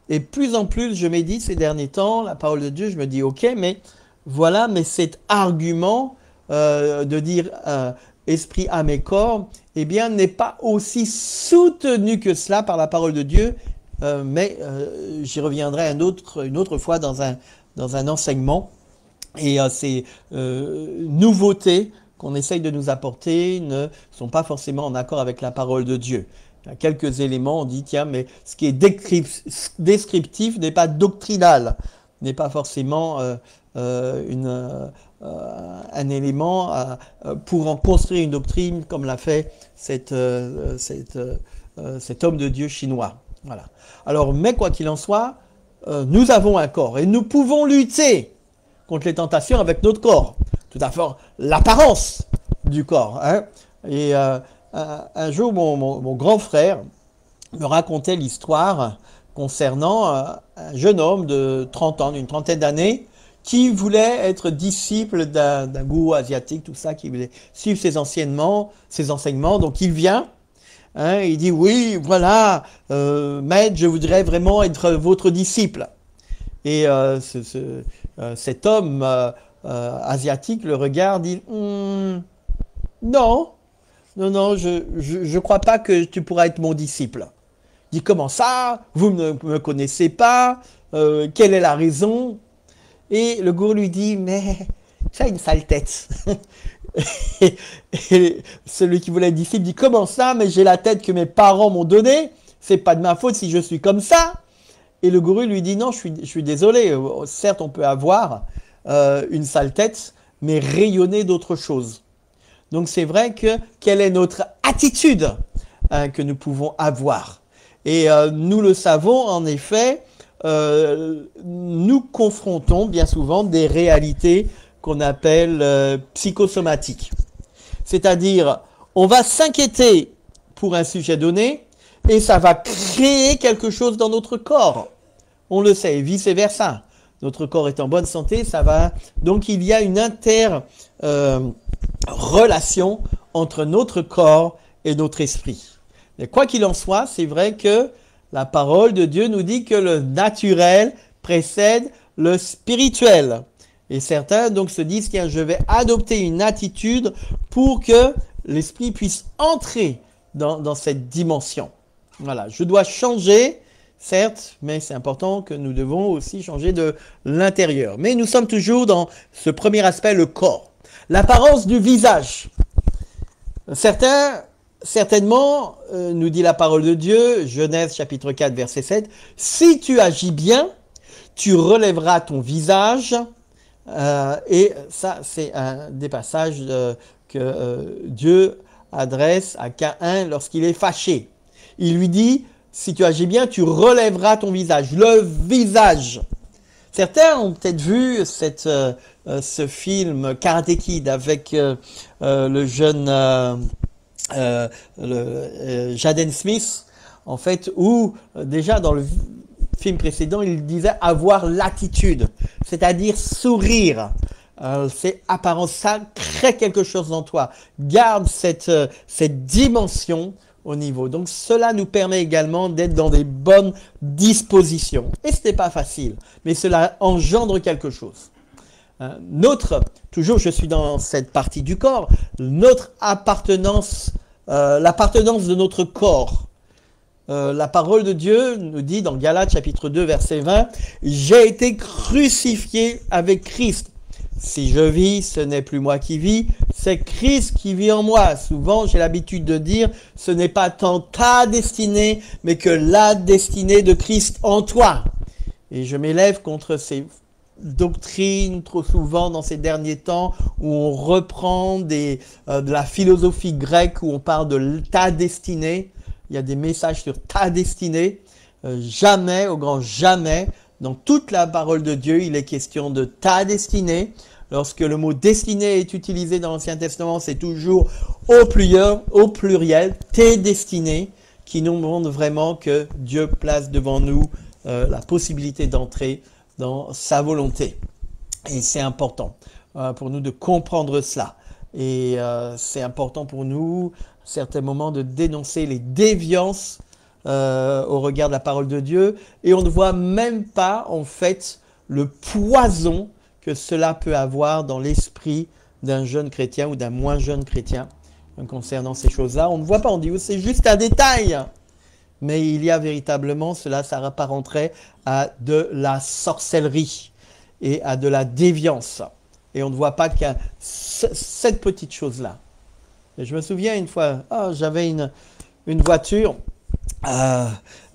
S1: Et plus en plus, je médite ces derniers temps, la parole de Dieu, je me dis « Ok, mais voilà, mais cet argument de dire esprit, âme et corps, eh bien, n'est pas aussi soutenu que cela par la parole de Dieu, mais j'y reviendrai une autre fois dans un enseignement. Et ces nouveautés qu'on essaye de nous apporter ne sont pas forcément en accord avec la parole de Dieu. Il y a quelques éléments, on dit, tiens, mais ce qui est descriptif n'est pas doctrinal, n'est pas forcément un élément pour en construire une doctrine comme l'a fait cet homme de Dieu chinois. Voilà. Alors, mais quoi qu'il en soit, nous avons un corps et nous pouvons lutter contre les tentations avec notre corps. Tout à fait l'apparence du corps. Hein. Et un jour, mon grand frère me racontait l'histoire concernant un jeune homme de 30 ans, d'une trentaine d'années, qui voulait être disciple d'un gourou asiatique, tout ça, qui voulait suivre ses enseignements. Donc il vient, hein, il dit « Oui, voilà, maître, je voudrais vraiment être votre disciple. » Et cet homme asiatique le regarde, dit non, je crois pas que tu pourras être mon disciple. Il dit comment ça? Vous ne me connaissez pas? Quelle est la raison? Et le gourou lui dit mais tu as une sale tête. et celui qui voulait être disciple dit comment ça? Mais j'ai la tête que mes parents m'ont donnée. c'est pas de ma faute si je suis comme ça. Et le gourou lui dit non, je suis désolé. Certes, on peut avoir une sale tête, mais rayonner d'autres choses. Donc c'est vrai que quelle est notre attitude que nous pouvons avoir. Et nous le savons en effet, nous confrontons bien souvent des réalités qu'on appelle psychosomatiques. C'est-à-dire, on va s'inquiéter pour un sujet donné et ça va créer quelque chose dans notre corps. On le sait, vice-versa. Notre corps est en bonne santé, ça va. Donc il y a une relation entre notre corps et notre esprit. Mais quoi qu'il en soit, c'est vrai que la parole de Dieu nous dit que le naturel précède le spirituel. Et certains donc se disent que je vais adopter une attitude pour que l'esprit puisse entrer dans cette dimension. Voilà, je dois changer, certes, mais c'est important que nous devons aussi changer de l'intérieur. Mais nous sommes toujours dans ce premier aspect, le corps. L'apparence du visage. Certainement, nous dit la parole de Dieu, Genèse chapitre 4, verset 7, « Si tu agis bien, tu relèveras ton visage. » Et ça, c'est un des passages que Dieu adresse à Caïn lorsqu'il est fâché. Il lui dit, si tu agis bien, tu relèveras ton visage. Le visage. Certains ont peut-être vu ce film Karate Kid avec le jeune Jaden Smith, en fait, où déjà dans le film précédent, il disait avoir l'attitude, c'est-à-dire sourire. C'est apparent, ça crée quelque chose en toi. Garde cette dimension au niveau. Donc cela nous permet également d'être dans des bonnes dispositions. Et ce n'est pas facile, mais cela engendre quelque chose. Toujours je suis dans cette partie du corps, notre appartenance, l'appartenance de notre corps. La parole de Dieu nous dit dans Galates chapitre 2 verset 20, « J'ai été crucifié avec Christ. Si je vis, ce n'est plus moi qui vis, c'est Christ qui vit en moi. » Souvent, j'ai l'habitude de dire, ce n'est pas tant ta destinée, mais que la destinée de Christ en toi. Et je m'élève contre ces doctrines trop souvent dans ces derniers temps où on reprend de la philosophie grecque où on parle de ta destinée. Il y a des messages sur ta destinée. Jamais, au grand jamais, dans toute la parole de Dieu, il est question de ta destinée. Lorsque le mot destinée est utilisé dans l'Ancien Testament, c'est toujours au pluriel, tes destinées, qui nous montrent vraiment que Dieu place devant nous la possibilité d'entrer dans sa volonté. Et c'est important pour nous de comprendre cela. Et c'est important pour nous, à certains moments, de dénoncer les déviances au regard de la parole de Dieu. Et on ne voit même pas, en fait, le poison que cela peut avoir dans l'esprit d'un jeune chrétien ou d'un moins jeune chrétien concernant ces choses-là. On ne voit pas, on dit c'est juste un détail. Mais il y a véritablement, ça apparenterait à de la sorcellerie et à de la déviance. Et on ne voit pas qu'il y a cette petite chose-là. Et je me souviens une fois, j'avais une voiture,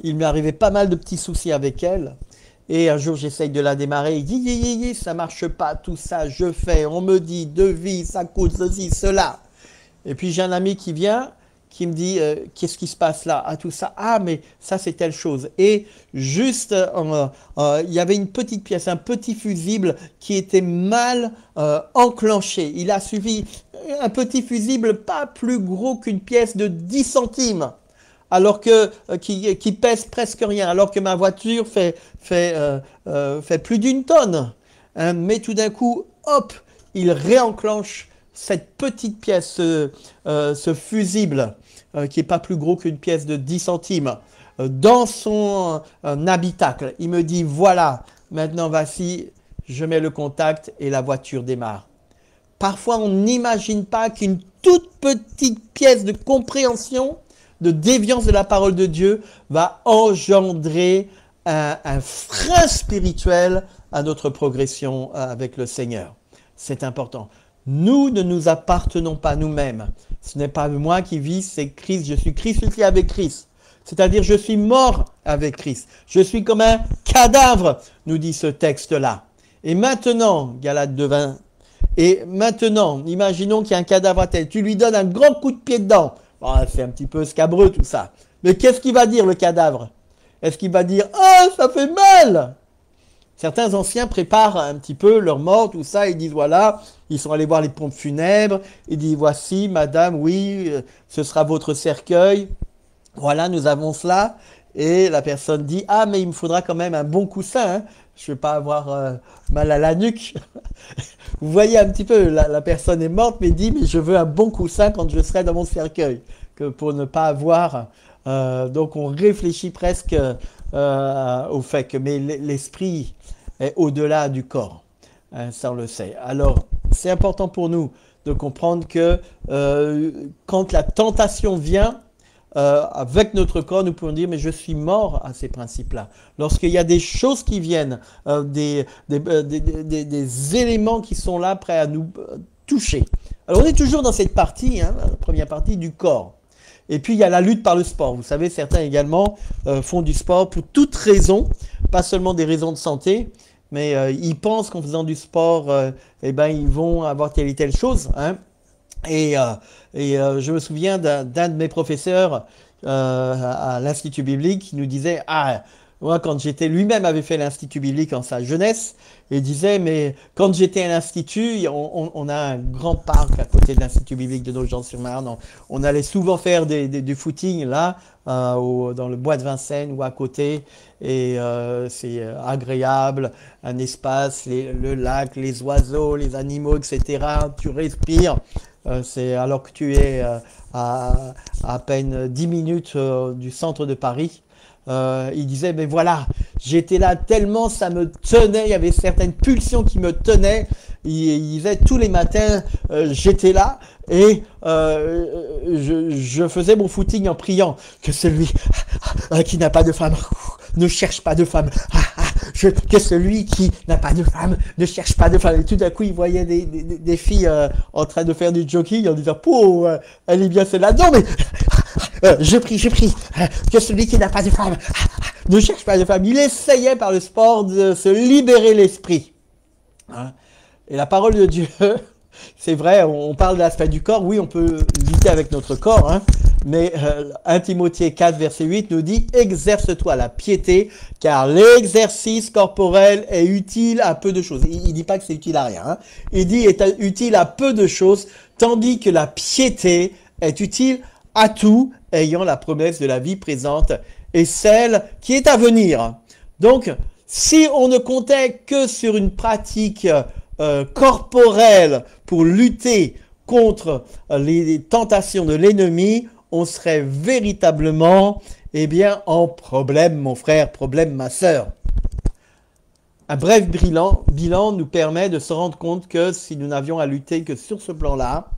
S1: il m'est arrivé pas mal de petits soucis avec elle. Et un jour, j'essaye de la démarrer, il dit, ça marche pas, tout ça, je fais, on me dit, devis, ça coûte ceci, cela. Et puis j'ai un ami qui vient, qui me dit, qu'est-ce qui se passe là? Tout ça, mais ça c'est telle chose. Et juste, il y avait une petite pièce, un petit fusible qui était mal enclenché. Il a suffi un petit fusible pas plus gros qu'une pièce de 10 centimes. Alors qui pèse presque rien, alors que ma voiture fait plus d'une tonne. Mais tout d'un coup, hop, il réenclenche cette petite pièce, ce fusible, qui est pas plus gros qu'une pièce de 10 centimes, dans son habitacle. Il me dit, voilà, maintenant voici, je mets le contact et la voiture démarre. Parfois, on n'imagine pas qu'une toute petite pièce de compréhension de déviance de la parole de Dieu va engendrer un frein spirituel à notre progression avec le Seigneur. C'est important. Nous ne nous appartenons pas nous-mêmes. Ce n'est pas moi qui vis, c'est Christ. Je suis crucifié avec Christ. C'est-à-dire, je suis mort avec Christ. Je suis comme un cadavre, nous dit ce texte-là. Et maintenant, Galates 2:20, et maintenant, imaginons qu'il y a un cadavre à terre. Tu lui donnes un grand coup de pied dedans. Bon, c'est un petit peu scabreux tout ça. Mais qu'est-ce qu'il va dire, le cadavre? Est-ce qu'il va dire « Ah, ça fait mal !» Certains anciens préparent un petit peu leur mort, tout ça. Ils disent « Voilà, ils sont allés voir les pompes funèbres. Ils disent « Voici, madame, oui, ce sera votre cercueil. Voilà, nous avons cela. » Et la personne dit « Ah, mais il me faudra quand même un bon coussin. Hein. Je ne veux pas avoir mal à la nuque. » Vous voyez un petit peu, la personne est morte, mais dit « Mais je veux un bon coussin quand je serai dans mon cercueil. » Que pour ne pas avoir... donc on réfléchit presque au fait que mais l'esprit est au-delà du corps. Ça on le sait. Alors c'est important pour nous de comprendre que quand la tentation vient, avec notre corps, nous pouvons dire mais je suis mort à ces principes-là. Lorsqu'il y a des choses qui viennent, des éléments qui sont là prêts à nous toucher. Alors on est toujours dans cette partie, la première partie du corps. Et puis, il y a la lutte par le sport. Vous savez, certains également font du sport pour toutes raisons, pas seulement des raisons de santé, mais ils pensent qu'en faisant du sport, ils vont avoir telle et telle chose. Hein. Et je me souviens d'un de mes professeurs à l'Institut biblique qui nous disait « Ah, moi, quand j'étais, lui-même avait fait l'Institut biblique en sa jeunesse, et disait, mais quand j'étais à l'Institut, on a un grand parc à côté de l'Institut biblique de Nogent-sur-Marne. On allait souvent faire du footing là, dans le bois de Vincennes ou à côté, et c'est agréable, un espace, le lac, les oiseaux, les animaux, etc. Tu respires. C'est alors que tu es à peine 10 minutes du centre de Paris. Il disait, mais voilà, j'étais là tellement ça me tenait, il y avait certaines pulsions qui me tenaient. Il disait, tous les matins, j'étais là et je faisais mon footing en priant que celui qui n'a pas de femme ne cherche pas de femme. Que celui qui n'a pas de femme ne cherche pas de femme. Et tout d'un coup, il voyait des filles en train de faire du jogging en disant, oh, elle est bien celle-là. Non, mais je prie, que celui qui n'a pas de femme ne cherche pas de femme. Il essayait par le sport de se libérer l'esprit. Hein? Et la parole de Dieu, c'est vrai, on parle de l'aspect du corps. Oui, on peut lutter avec notre corps, hein, mais 1 Timothée 4, verset 8 nous dit « Exerce-toi la piété, car l'exercice corporel est utile à peu de choses. » Il ne dit pas que c'est utile à rien. Hein. Il dit « est utile à peu de choses, tandis que la piété est utile à tout, ayant la promesse de la vie présente et celle qui est à venir. » Donc, si on ne comptait que sur une pratique corporelle pour lutter contre les tentations de l'ennemi, on serait véritablement en problème, mon frère, problème, ma sœur. Un bref bilan nous permet de se rendre compte que si nous n'avions à lutter que sur ce plan-là,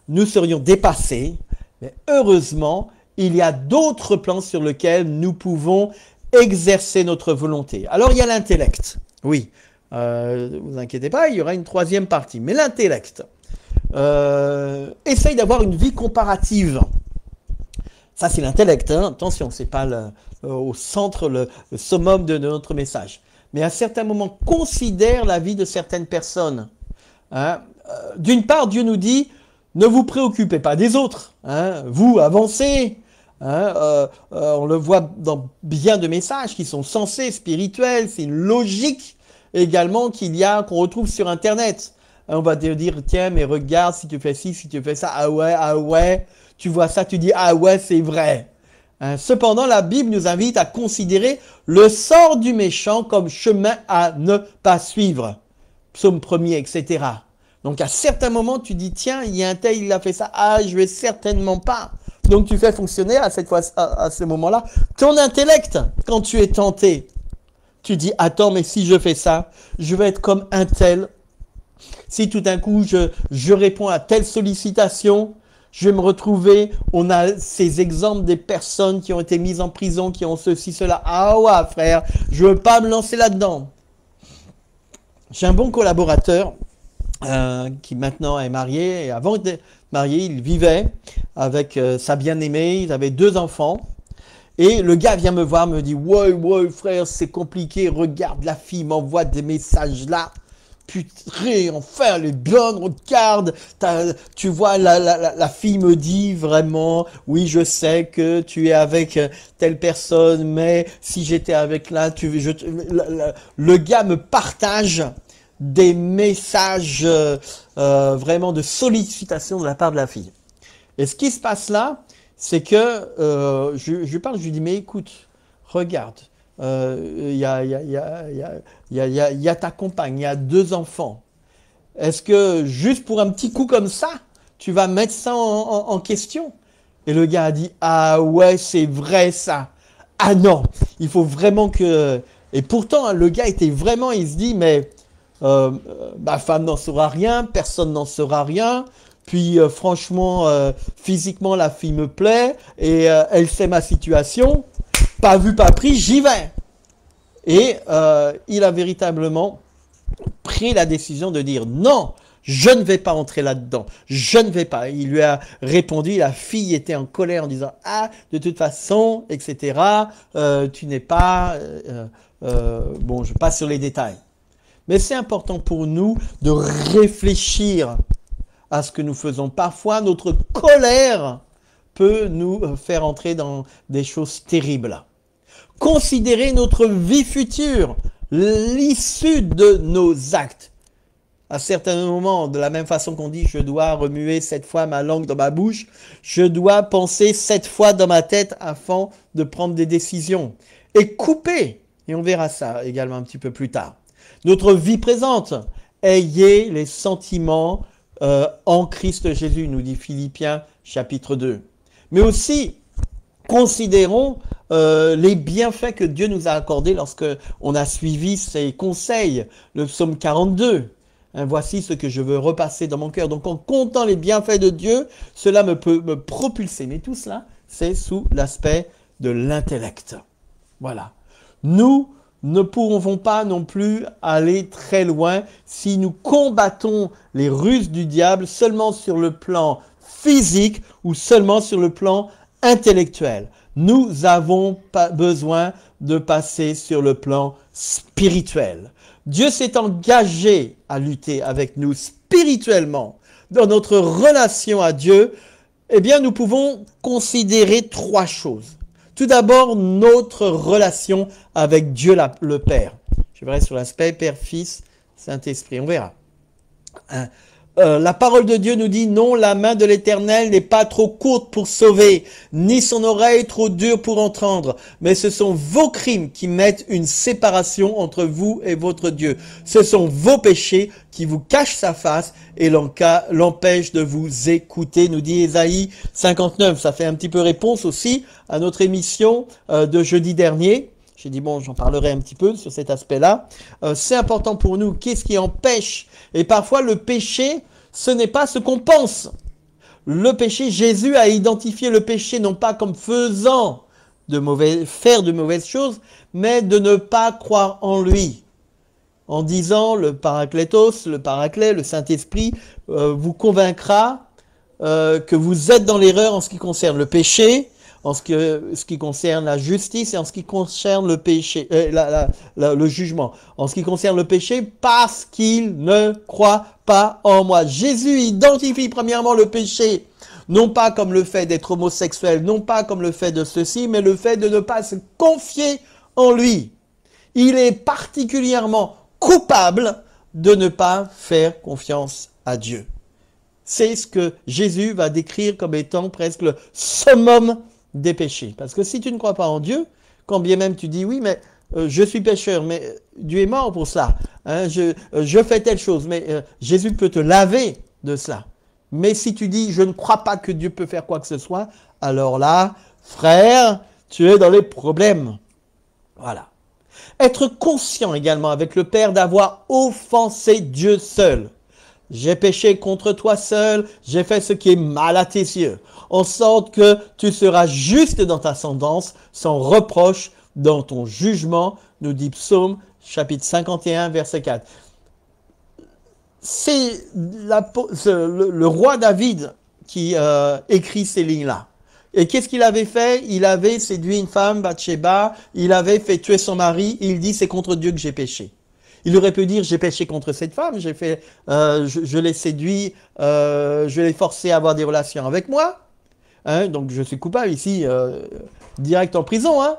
S1: nous serions dépassés. Mais heureusement, il y a d'autres plans sur lesquels nous pouvons exercer notre volonté. Alors, il y a l'intellect. Oui, ne vous inquiétez pas, il y aura une troisième partie. Mais l'intellect, essaye d'avoir une vie comparative. Ça, c'est l'intellect. Hein. Attention, ce n'est pas au centre, le summum de notre message. Mais à certains moments, considère la vie de certaines personnes. Hein. D'une part, Dieu nous dit, ne vous préoccupez pas des autres. Hein. Vous, avancez. Hein. On le voit dans bien de messages qui sont sensés, spirituels. C'est une logique également qu'on retrouve sur Internet. On va te dire, tiens, mais regarde, si tu fais ci, si tu fais ça, ah ouais, tu vois ça, tu dis, ah ouais, c'est vrai. Hein, cependant, la Bible nous invite à considérer le sort du méchant comme chemin à ne pas suivre. Psaume 1er, etc. Donc, à certains moments, tu dis, tiens, il y a un tel, il a fait ça, ah, je vais certainement pas. Donc, tu fais fonctionner à ce moment-là ton intellect quand tu es tenté. Tu dis, attends, mais si je fais ça, je vais être comme un tel. Si tout d'un coup, je réponds à telle sollicitation, je vais me retrouver, on a ces exemples des personnes qui ont été mises en prison, qui ont ceci, cela. Ah ouais, frère, je veux pas me lancer là-dedans. J'ai un bon collaborateur qui maintenant est marié. Et avant d'être marié, il vivait avec sa bien-aimée. Ils avaient 2 enfants. Et le gars vient me voir, me dit, ouais, ouais, frère, c'est compliqué, regarde, la fille m'envoie des messages là. Putain, enfin, elle est bonne, regarde, tu vois, la fille me dit vraiment, oui, je sais que tu es avec telle personne, mais si j'étais avec là, le gars me partage des messages vraiment de sollicitation de la part de la fille. Et ce qui se passe là, c'est que je parle, je lui dis, mais écoute, regarde, il y a, y a ta compagne, il y a 2 enfants. Est-ce que juste pour un petit coup comme ça, tu vas mettre ça en question? Et le gars a dit, ah ouais, c'est vrai ça. Ah non, il faut vraiment que... Et pourtant, hein, le gars était vraiment, il se dit, mais ma femme n'en saura rien, personne n'en saura rien. Puis franchement, physiquement, la fille me plaît et elle sait ma situation. Pas vu, pas pris, j'y vais. Et il a véritablement pris la décision de dire non, je ne vais pas entrer là-dedans, je ne vais pas. Il lui a répondu, la fille était en colère en disant ah, de toute façon, etc. Tu n'es pas... bon, je passe sur les détails. Mais c'est important pour nous de réfléchir à ce que nous faisons. Parfois, notre colère peut nous faire entrer dans des choses terribles. Considérer notre vie future, l'issue de nos actes. À certains moments, de la même façon qu'on dit, je dois remuer 7 fois ma langue dans ma bouche, je dois penser 7 fois dans ma tête afin de prendre des décisions. Et couper, et on verra ça également un petit peu plus tard. Notre vie présente, ayez les sentiments en Christ Jésus, nous dit Philippiens chapitre 2. Mais aussi, considérons les bienfaits que Dieu nous a accordés lorsque on a suivi ses conseils. Le psaume 42. Hein, voici ce que je veux repasser dans mon cœur. Donc en comptant les bienfaits de Dieu, cela peut me propulser. Mais tout cela, c'est sous l'aspect de l'intellect. Voilà. Nous ne pourrons pas non plus aller très loin si nous combattons les ruses du diable seulement sur le plan physique ou seulement sur le plan intellectuel. Nous avons besoin de passer sur le plan spirituel. Dieu s'est engagé à lutter avec nous spirituellement. Dans notre relation à Dieu, eh bien, nous pouvons considérer 3 choses. Tout d'abord, notre relation avec Dieu le Père. Je verrai sur l'aspect Père, Fils, Saint-Esprit. On verra. La parole de Dieu nous dit non, la main de l'Éternel n'est pas trop courte pour sauver, ni son oreille trop dure pour entendre, mais ce sont vos crimes qui mettent une séparation entre vous et votre Dieu. Ce sont vos péchés qui vous cachent sa face et l'empêchent de vous écouter, nous dit Ésaïe 59. Ça fait un petit peu réponse aussi à notre émission de jeudi dernier. J'ai dit, bon, j'en parlerai un petit peu sur cet aspect-là. C'est important pour nous. Qu'est-ce qui empêche? Et parfois, le péché, ce n'est pas ce qu'on pense. Le péché, Jésus a identifié le péché non pas comme faire de mauvaises choses, mais de ne pas croire en lui. En disant, le Paraclétos, le Paraclet, le Saint-Esprit, vous convaincra que vous êtes dans l'erreur en ce qui concerne le péché, en ce qui concerne la justice et en ce qui concerne le péché, le jugement. En ce qui concerne le péché, parce qu'il ne croit pas en moi. Jésus identifie premièrement le péché, non pas comme le fait d'être homosexuel, non pas comme le fait de ceci, mais le fait de ne pas se confier en lui. Il est particulièrement coupable de ne pas faire confiance à Dieu. C'est ce que Jésus va décrire comme étant presque le summum des péchés. Parce que si tu ne crois pas en Dieu, quand bien même tu dis oui, mais je suis pécheur, mais Dieu est mort pour cela. Hein, je fais telle chose, mais Jésus peut te laver de cela. Mais si tu dis je ne crois pas que Dieu peut faire quoi que ce soit, alors là, frère, tu es dans les problèmes. Voilà. Être conscient également avec le Père d'avoir offensé Dieu seul. J'ai péché contre toi seul, j'ai fait ce qui est mal à tes yeux, en sorte que tu seras juste dans ta sentence, sans reproche dans ton jugement, nous dit Psaume, chapitre 51, verset 4. C'est le roi David qui écrit ces lignes-là. Et qu'est-ce qu'il avait fait? Il avait séduit une femme, Bathsheba, il avait fait tuer son mari, il dit c'est contre Dieu que j'ai péché. Il aurait pu dire j'ai péché contre cette femme, je l'ai séduit, je l'ai forcé à avoir des relations avec moi, hein, donc je suis coupable ici, direct en prison, hein.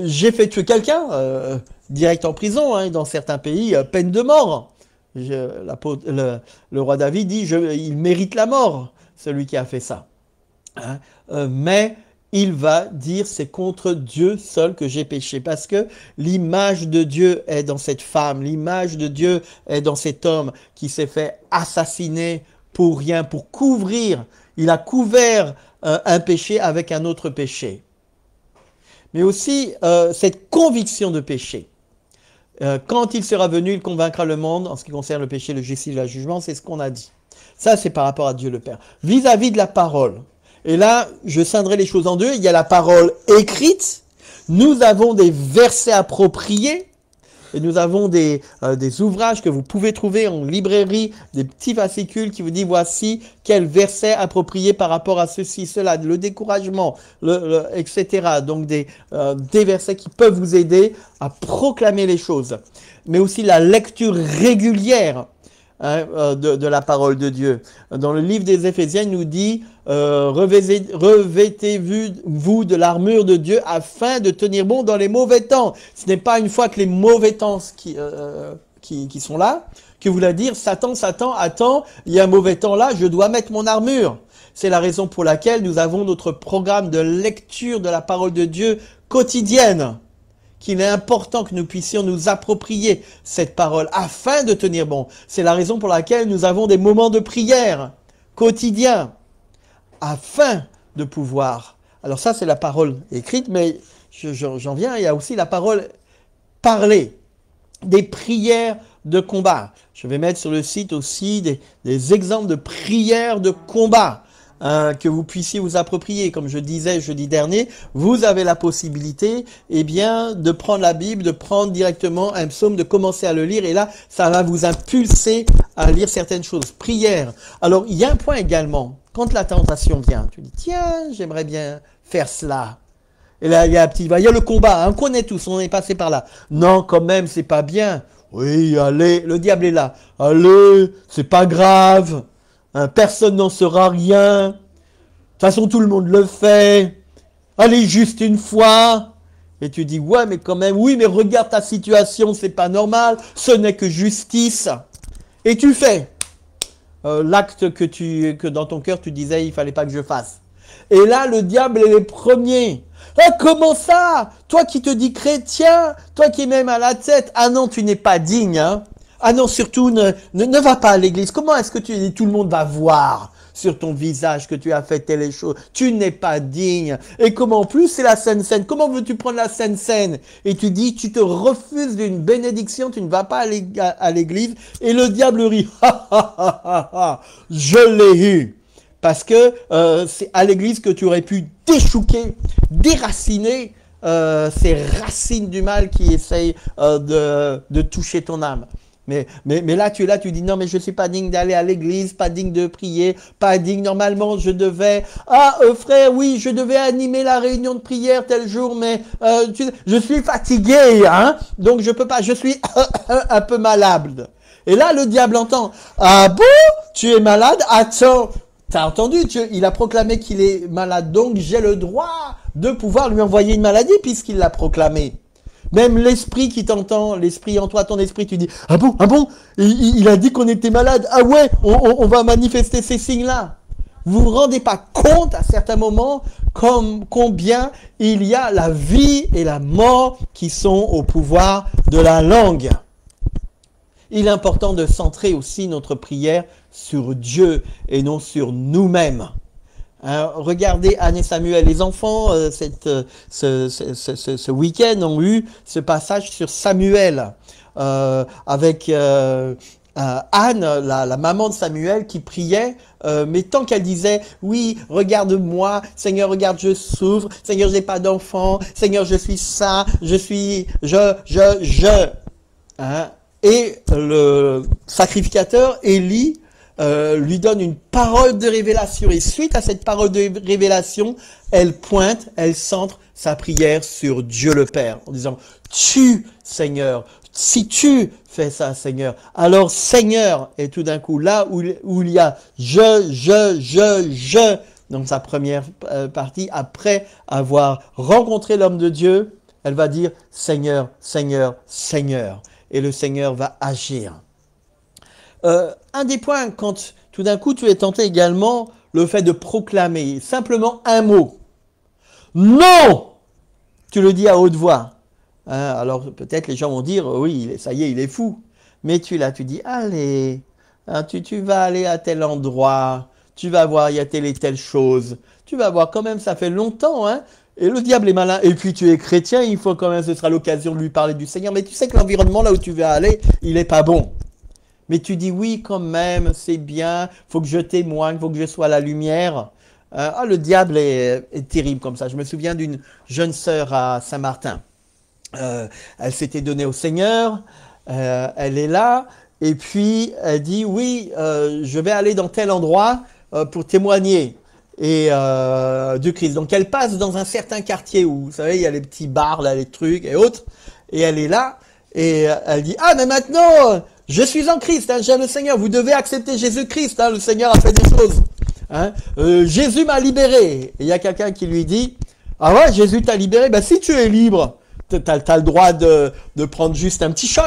S1: J'ai fait tuer quelqu'un, direct en prison, hein, dans certains pays, peine de mort. Le roi David dit il mérite la mort, celui qui a fait ça. Hein. Mais il va dire c'est contre Dieu seul que j'ai péché parce que l'image de Dieu est dans cette femme, l'image de Dieu est dans cet homme qui s'est fait assassiner pour rien, pour couvrir. Il a couvert un péché avec un autre péché. Mais aussi cette conviction de péché. Quand il sera venu, il convaincra le monde en ce qui concerne le péché, le justice et le jugement, c'est ce qu'on a dit. Ça, c'est par rapport à Dieu le Père. Vis-à-vis de la parole. Et là, je scindrai les choses en deux. Il y a la parole écrite. Nous avons des versets appropriés. Et nous avons des ouvrages que vous pouvez trouver en librairie, des petits fascicules qui vous disent voici quel verset approprié par rapport à ceci, cela, le découragement, etc. Donc des versets qui peuvent vous aider à proclamer les choses. Mais aussi la lecture régulière, hein, de la parole de Dieu. Dans le livre des Éphésiens, il nous dit revêtez-vous de l'armure de Dieu afin de tenir bon dans les mauvais temps. Ce n'est pas une fois que les mauvais temps qui sont là que vous allez dire Satan, attends, il y a un mauvais temps là, je dois mettre mon armure. C'est la raison pour laquelle nous avons notre programme de lecture de la parole de Dieu quotidienne. Qu'il est important que nous puissions nous approprier cette parole afin de tenir bon. C'est la raison pour laquelle nous avons des moments de prière quotidiens afin de pouvoir. Alors ça, c'est la parole écrite, mais j'en viens, il y a aussi la parole parlée, des prières de combat. Je vais mettre sur le site aussi des exemples de prières de combat. Que vous puissiez vous approprier. Comme je disais jeudi dernier, vous avez la possibilité, eh bien, de prendre la Bible, de prendre directement un psaume, de commencer à le lire, et là, ça va vous impulser à lire certaines choses. Prière. Alors, il y a un point également. Quand la tentation vient, tu dis, tiens, j'aimerais bien faire cela. Et là, il y a il y a le combat, hein, on connaît tous, on est passé par là. Non, quand même, c'est pas bien. Oui, allez, le diable est là. Allez, c'est pas grave. Personne n'en saura rien. De toute façon, tout le monde le fait. Allez, juste une fois. Et tu dis, ouais, mais quand même, oui, mais regarde ta situation, c'est pas normal. Ce n'est que justice. Et tu fais l'acte que dans ton cœur, tu disais, il fallait pas que je fasse. Et là, le diable est le premier. Ah, comment ça? Toi qui te dis chrétien, toi qui es même à la tête. Ah non, tu n'es pas digne, hein. Ah non, surtout, ne va pas à l'église. Comment est-ce que tout le monde va voir sur ton visage que tu as fait telle chose? Tu n'es pas digne. Et comment en plus c'est la Sainte Seine? Comment veux-tu prendre la Sainte Seine? Et tu dis, tu te refuses d'une bénédiction, tu ne vas pas à l'église. Et le diable rit. Ha ha ha ha ha. Je l'ai eu. Parce que c'est à l'église que tu aurais pu déchouquer, déraciner ces racines du mal qui essayent de toucher ton âme. Mais là, tu es là, tu dis non, mais je suis pas digne d'aller à l'église, pas digne de prier, pas digne. Normalement, je devais, frère, oui, je devais animer la réunion de prière tel jour, mais je suis fatigué, hein, donc je peux pas, je suis un peu malade. Et là, le diable entend, ah bon, tu es malade? Attends, t'as entendu, il a proclamé qu'il est malade, donc j'ai le droit de pouvoir lui envoyer une maladie puisqu'il l'a proclamé. Même l'esprit qui t'entend, l'esprit en toi, ton esprit, tu dis, ah bon, il a dit qu'on était malade, ah ouais, on va manifester ces signes-là. Vous vous rendez pas compte à certains moments combien il y a la vie et la mort qui sont au pouvoir de la langue. Il est important de centrer aussi notre prière sur Dieu et non sur nous-mêmes. Regardez Anne et Samuel. Les enfants, ce week-end, ont eu ce passage sur Samuel avec Anne, la maman de Samuel, qui priait, mais tant qu'elle disait, oui, regarde-moi, Seigneur, regarde, je souffre, Seigneur, j'ai pas d'enfant, Seigneur, je suis ça, hein. Et le sacrificateur, Élie, lui donne une parole de révélation. Et suite à cette parole de révélation, elle pointe, elle centre sa prière sur Dieu le Père, en disant, tu, Seigneur, si tu fais ça, Seigneur, alors Seigneur, et tout d'un coup, là où il y a je, dans sa première partie, après avoir rencontré l'homme de Dieu, elle va dire, Seigneur, Seigneur, Seigneur. Et le Seigneur va agir. Un des points, quand tout d'un coup tu es tenté également, le fait de proclamer simplement un mot. Non! Tu le dis à haute voix. Hein, alors peut-être les gens vont dire, oui, ça y est, il est fou. Mais tu dis, allez, hein, tu vas aller à tel endroit, tu vas voir, il y a telle et telle chose. Tu vas voir, quand même, ça fait longtemps, hein. Et le diable est malin. Et puis tu es chrétien, il faut quand même, ce sera l'occasion de lui parler du Seigneur. Mais tu sais que l'environnement là où tu vas aller, il n'est pas bon. Mais tu dis oui quand même, c'est bien, faut que je témoigne, faut que je sois la lumière. Le diable est terrible comme ça. Je me souviens d'une jeune sœur à Saint-Martin. Elle s'était donnée au Seigneur, elle est là, et puis elle dit oui, je vais aller dans tel endroit pour témoigner du Christ. Donc elle passe dans un certain quartier où, vous savez, il y a les petits bars, là, les trucs et autres, et elle est là, et elle dit, ah mais maintenant, je suis en Christ, hein, j'aime le Seigneur, vous devez accepter Jésus-Christ, hein, le Seigneur a fait des choses. Hein, Jésus m'a libéré. Et il y a quelqu'un qui lui dit, ah ouais, Jésus t'a libéré, ben si tu es libre, t'as le droit de prendre juste un petit shot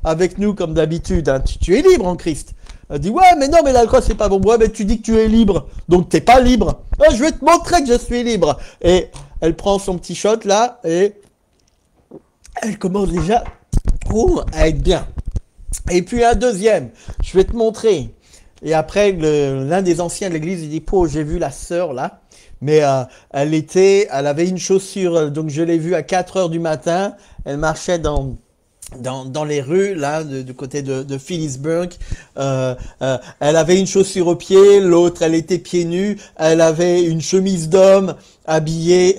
S1: avec nous comme d'habitude, hein, tu es libre en Christ. Elle dit, ouais, mais non, mais l'alcool c'est pas bon, ouais, mais tu dis que tu es libre, donc t'es pas libre. Je vais te montrer que je suis libre. Et elle prend son petit shot là, et elle commence déjà à être bien. Et puis un deuxième, je vais te montrer. Et après, l'un des anciens de l'église, il dit, j'ai vu la sœur là, mais elle avait une chaussure, donc je l'ai vue à 4 heures du matin, elle marchait dans les rues, là, du côté de Phillipsburg. Elle avait une chaussure au pied, l'autre, elle était pieds nus, elle avait une chemise d'homme, habillée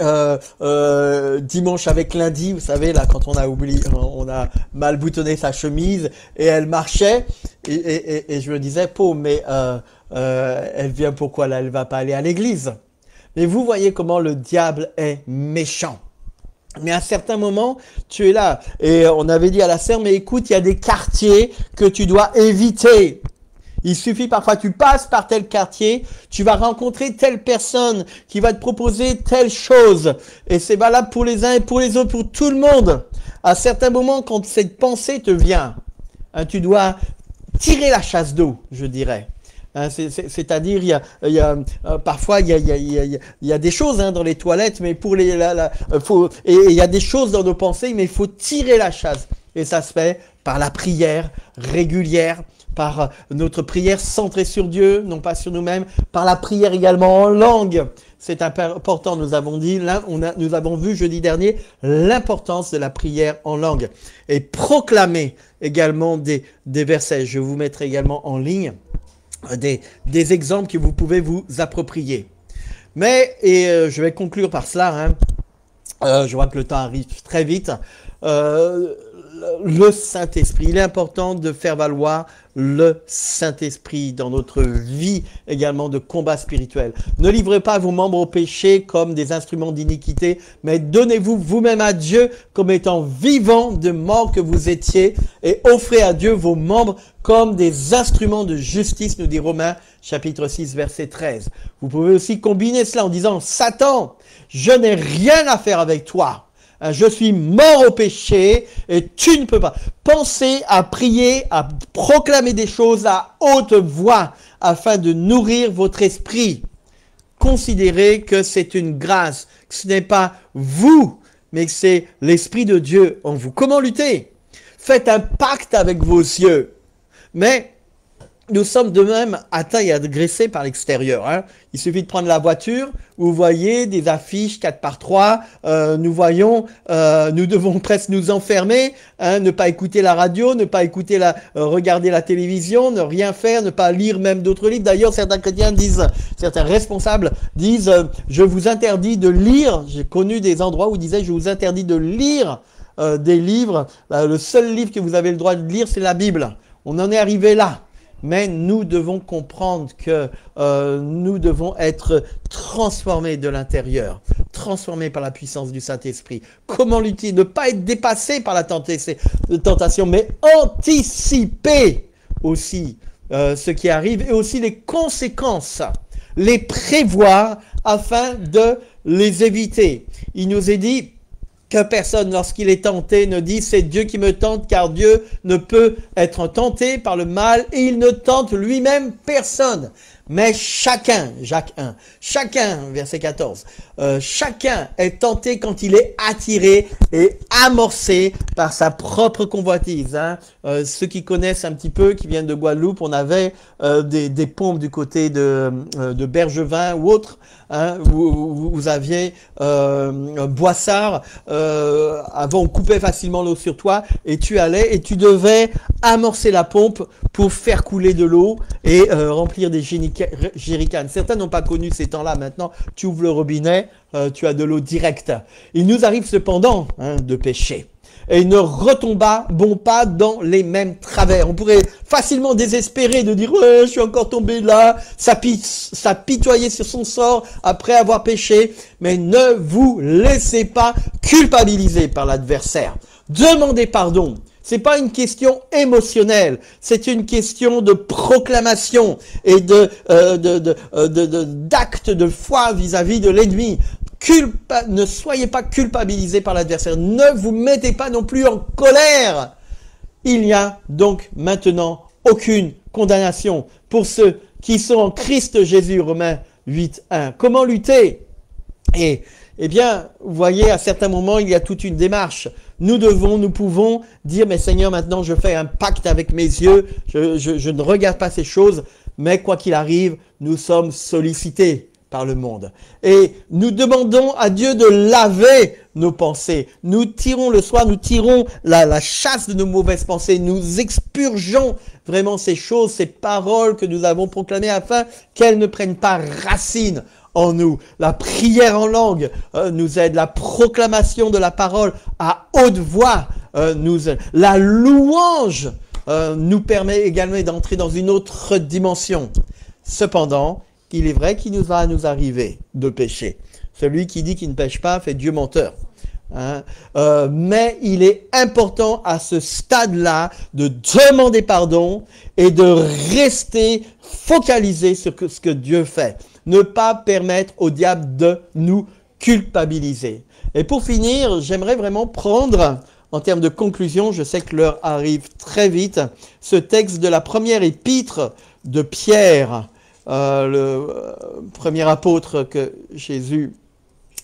S1: dimanche avec lundi, vous savez, là, quand on a mal boutonné sa chemise, et elle marchait, et je me disais, mais elle vient pourquoi là, elle va pas aller à l'église. Mais vous voyez comment le diable est méchant. Mais à un certain moment, tu es là. Et on avait dit à la sœur, mais écoute, il y a des quartiers que tu dois éviter. Il suffit parfois, tu passes par tel quartier, tu vas rencontrer telle personne qui va te proposer telle chose. Et c'est valable pour les uns et pour les autres, pour tout le monde. À certains moments, quand cette pensée te vient, hein, tu dois tirer la chasse d'eau, je dirais. Hein, c'est-à-dire, parfois il y a des choses hein, dans les toilettes, mais pour et il y a des choses dans nos pensées, mais il faut tirer la chasse. Et ça se fait par la prière régulière, par notre prière centrée sur Dieu, non pas sur nous-mêmes, par la prière également en langue. C'est important, nous avons dit, là, nous avons vu jeudi dernier l'importance de la prière en langue. Et proclamer également des versets. Je vous mettrai également en ligne des exemples que vous pouvez vous approprier. Mais, je vais conclure par cela, hein. Je vois que le temps arrive très vite. Le Saint-Esprit, il est important de faire valoir le Saint-Esprit dans notre vie également de combat spirituel. Ne livrez pas vos membres au péché comme des instruments d'iniquité, mais donnez-vous vous-même à Dieu comme étant vivants de mort que vous étiez et offrez à Dieu vos membres comme des instruments de justice, nous dit Romains chapitre 6 verset 13. Vous pouvez aussi combiner cela en disant, Satan, je n'ai rien à faire avec toi. Je suis mort au péché et tu ne peux pas. Pensez à prier, à proclamer des choses à haute voix afin de nourrir votre esprit. Considérez que c'est une grâce, que ce n'est pas vous, mais que c'est l'Esprit de Dieu en vous. Comment lutter? Faites un pacte avec vos yeux. Mais nous sommes de même atteints et agressés par l'extérieur. Hein. Il suffit de prendre la voiture, vous voyez des affiches 4x3, nous devons presque nous enfermer, hein, ne pas écouter la radio, ne pas écouter regarder la télévision, ne rien faire, ne pas lire même d'autres livres. D'ailleurs, certains chrétiens certains responsables disent, je vous interdis de lire. J'ai connu des endroits où ils disaient, je vous interdis de lire des livres. Le seul livre que vous avez le droit de lire, c'est la Bible. On en est arrivé là. mais nous devons comprendre que nous devons être transformés de l'intérieur, transformés par la puissance du Saint-Esprit. Comment lutter? Ne pas être dépassé par la tentation, mais anticiper aussi ce qui arrive et aussi les conséquences, les prévoir afin de les éviter. Il nous est dit que personne, lorsqu'il est tenté, ne dit « c'est Dieu qui me tente » car Dieu ne peut être tenté par le mal et il ne tente lui-même personne. Mais chacun, Jacques 1, chacun, verset 14, chacun est tenté quand il est attiré et amorcé par sa propre convoitise. Hein. Ceux qui connaissent un petit peu, qui viennent de Guadeloupe, on avait des pompes du côté de Bergevin ou autre. Hein, vous aviez un boissard, avant on coupait facilement l'eau sur toi et tu allais et tu devais amorcer la pompe pour faire couler de l'eau et remplir des jerrycans. Certains n'ont pas connu ces temps-là. Maintenant, tu ouvres le robinet, tu as de l'eau directe. Il nous arrive cependant de pécher. Et ne retombons pas dans les mêmes travers. On pourrait facilement désespérer de dire « ouais, je suis encore tombé là », s'apitoyer sur son sort après avoir péché. Mais ne vous laissez pas culpabiliser par l'adversaire. Demandez pardon. C'est pas une question émotionnelle, c'est une question de proclamation et d'acte de foi vis-à-vis de l'ennemi. Ne soyez pas culpabilisés par l'adversaire. Ne vous mettez pas non plus en colère. Il n'y a donc maintenant aucune condamnation pour ceux qui sont en Christ Jésus, Romains 8:1. Comment lutter? Eh bien, vous voyez, à certains moments, il y a toute une démarche. Nous pouvons dire, mais Seigneur, maintenant je fais un pacte avec mes yeux, je ne regarde pas ces choses, mais quoi qu'il arrive, nous sommes sollicités par le monde. Et nous demandons à Dieu de laver nos pensées. Nous tirons le soir, nous tirons la chasse de nos mauvaises pensées. Nous expurgeons vraiment ces choses, ces paroles que nous avons proclamées afin qu'elles ne prennent pas racine en nous. La prière en langue nous aide. La proclamation de la parole à haute voix nous aide. La louange nous permet également d'entrer dans une autre dimension. Cependant, il est vrai qu'il va nous arriver de pécher. Celui qui dit qu'il ne pêche pas fait Dieu menteur. Hein? Mais il est important à ce stade-là de demander pardon et de rester focalisé sur ce que Dieu fait. Ne pas permettre au diable de nous culpabiliser. Et pour finir, j'aimerais vraiment prendre, en termes de conclusion, je sais que l'heure arrive très vite, ce texte de la première épître de Pierre, le premier apôtre que Jésus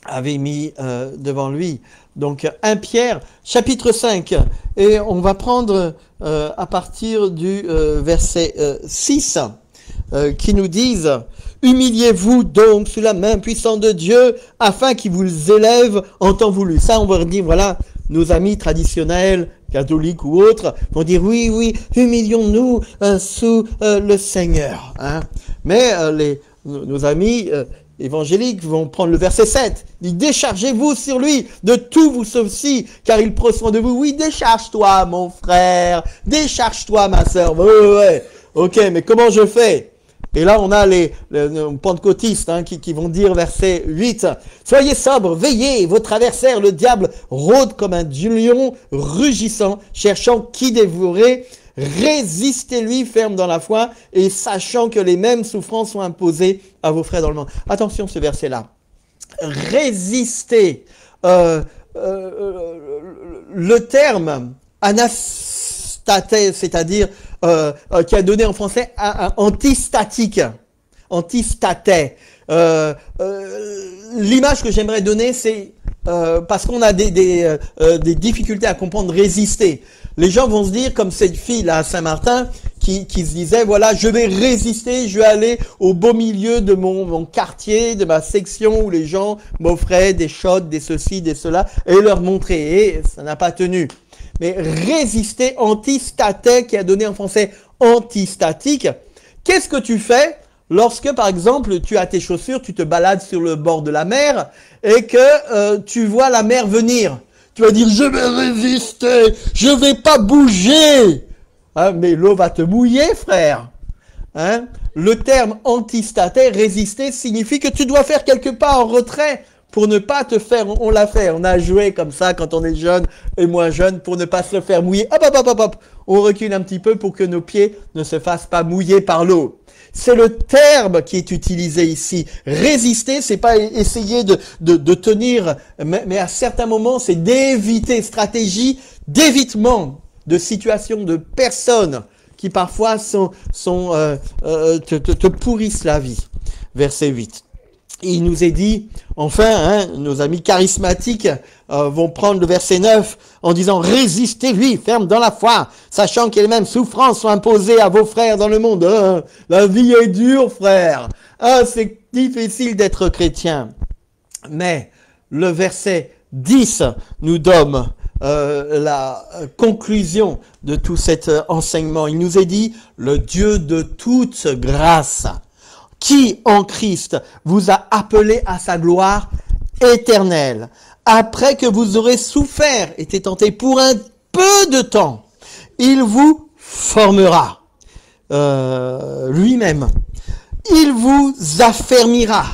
S1: avait mis devant lui. Donc 1 Pierre, chapitre 5, et on va prendre à partir du verset 6, qui nous disent « Humiliez-vous donc sous la main puissante de Dieu, afin qu'il vous élève en temps voulu. » Ça, on va dire, voilà, nos amis traditionnels, catholiques ou autres, vont dire « Oui, humilions-nous sous le Seigneur. Hein. » Mais nos amis évangéliques vont prendre le verset 7. Il dit « Déchargez-vous sur lui de tout vous souci, car il prend soin de vous. » Oui, décharge-toi, mon frère. Décharge-toi, ma sœur. Ouais. Ok, mais comment je fais? Et là, on a les pentecôtistes qui vont dire, verset 8, « Soyez sobres, veillez, votre adversaire, le diable, rôde comme un lion rugissant, cherchant qui dévorer. Résistez-lui ferme dans la foi et sachant que les mêmes souffrances sont imposées à vos frères dans le monde. » Attention, ce verset-là. Résister. Le terme anastaté, c'est-à-dire qui a donné en français antistatique. Antistaté. L'image que j'aimerais donner, c'est parce qu'on a des difficultés à comprendre résister. Les gens vont se dire, comme cette fille là à Saint-Martin, qui se disait, voilà, je vais résister, je vais aller au beau milieu de mon quartier, de ma section où les gens m'offraient des shots, des ceci, des cela, et leur montrer. Et ça n'a pas tenu. Mais résister, antistaté, qui a donné en français antistatique. Qu'est-ce que tu fais lorsque, par exemple, tu as tes chaussures, tu te balades sur le bord de la mer et que tu vois la mer venir? Tu vas dire, je vais résister, je vais pas bouger. Hein, mais l'eau va te mouiller, frère. hein, le terme antistaté, résister, signifie que tu dois faire quelque part en retrait pour ne pas te faire, on l'a fait, on a joué comme ça quand on est jeune et moins jeune pour ne pas se le faire mouiller. Hop, hop, hop, hop, hop. On recule un petit peu pour que nos pieds ne se fassent pas mouiller par l'eau. C'est le terme qui est utilisé ici. Résister, c'est pas essayer de tenir, mais à certains moments, c'est d'éviter, stratégie d'évitement de situations, de personnes qui parfois te pourrissent la vie. Verset 8. Il nous est dit, enfin, hein, nos amis charismatiques vont prendre le verset 9 en disant « Résistez-lui, ferme dans la foi, sachant que les mêmes souffrances sont imposées à vos frères dans le monde. La vie est dure, frère. C'est difficile d'être chrétien. » Mais le verset 10 nous donne la conclusion de tout cet enseignement. Il nous est dit « Le Dieu de toute grâce » qui, en Christ, vous a appelé à sa gloire éternelle, après que vous aurez souffert, été tenté pour un peu de temps, il vous formera lui-même, il vous affermira,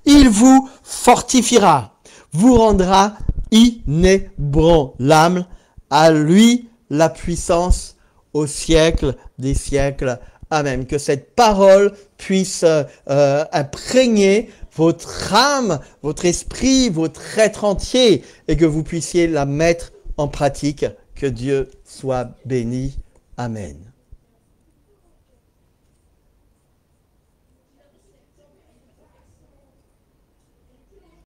S1: il vous fortifiera, vous rendra inébranlable, à lui la puissance au siècle des siècles. Amen. Que cette parole puisse imprégner votre âme, votre esprit, votre être entier et que vous puissiez la mettre en pratique. Que Dieu soit béni. Amen.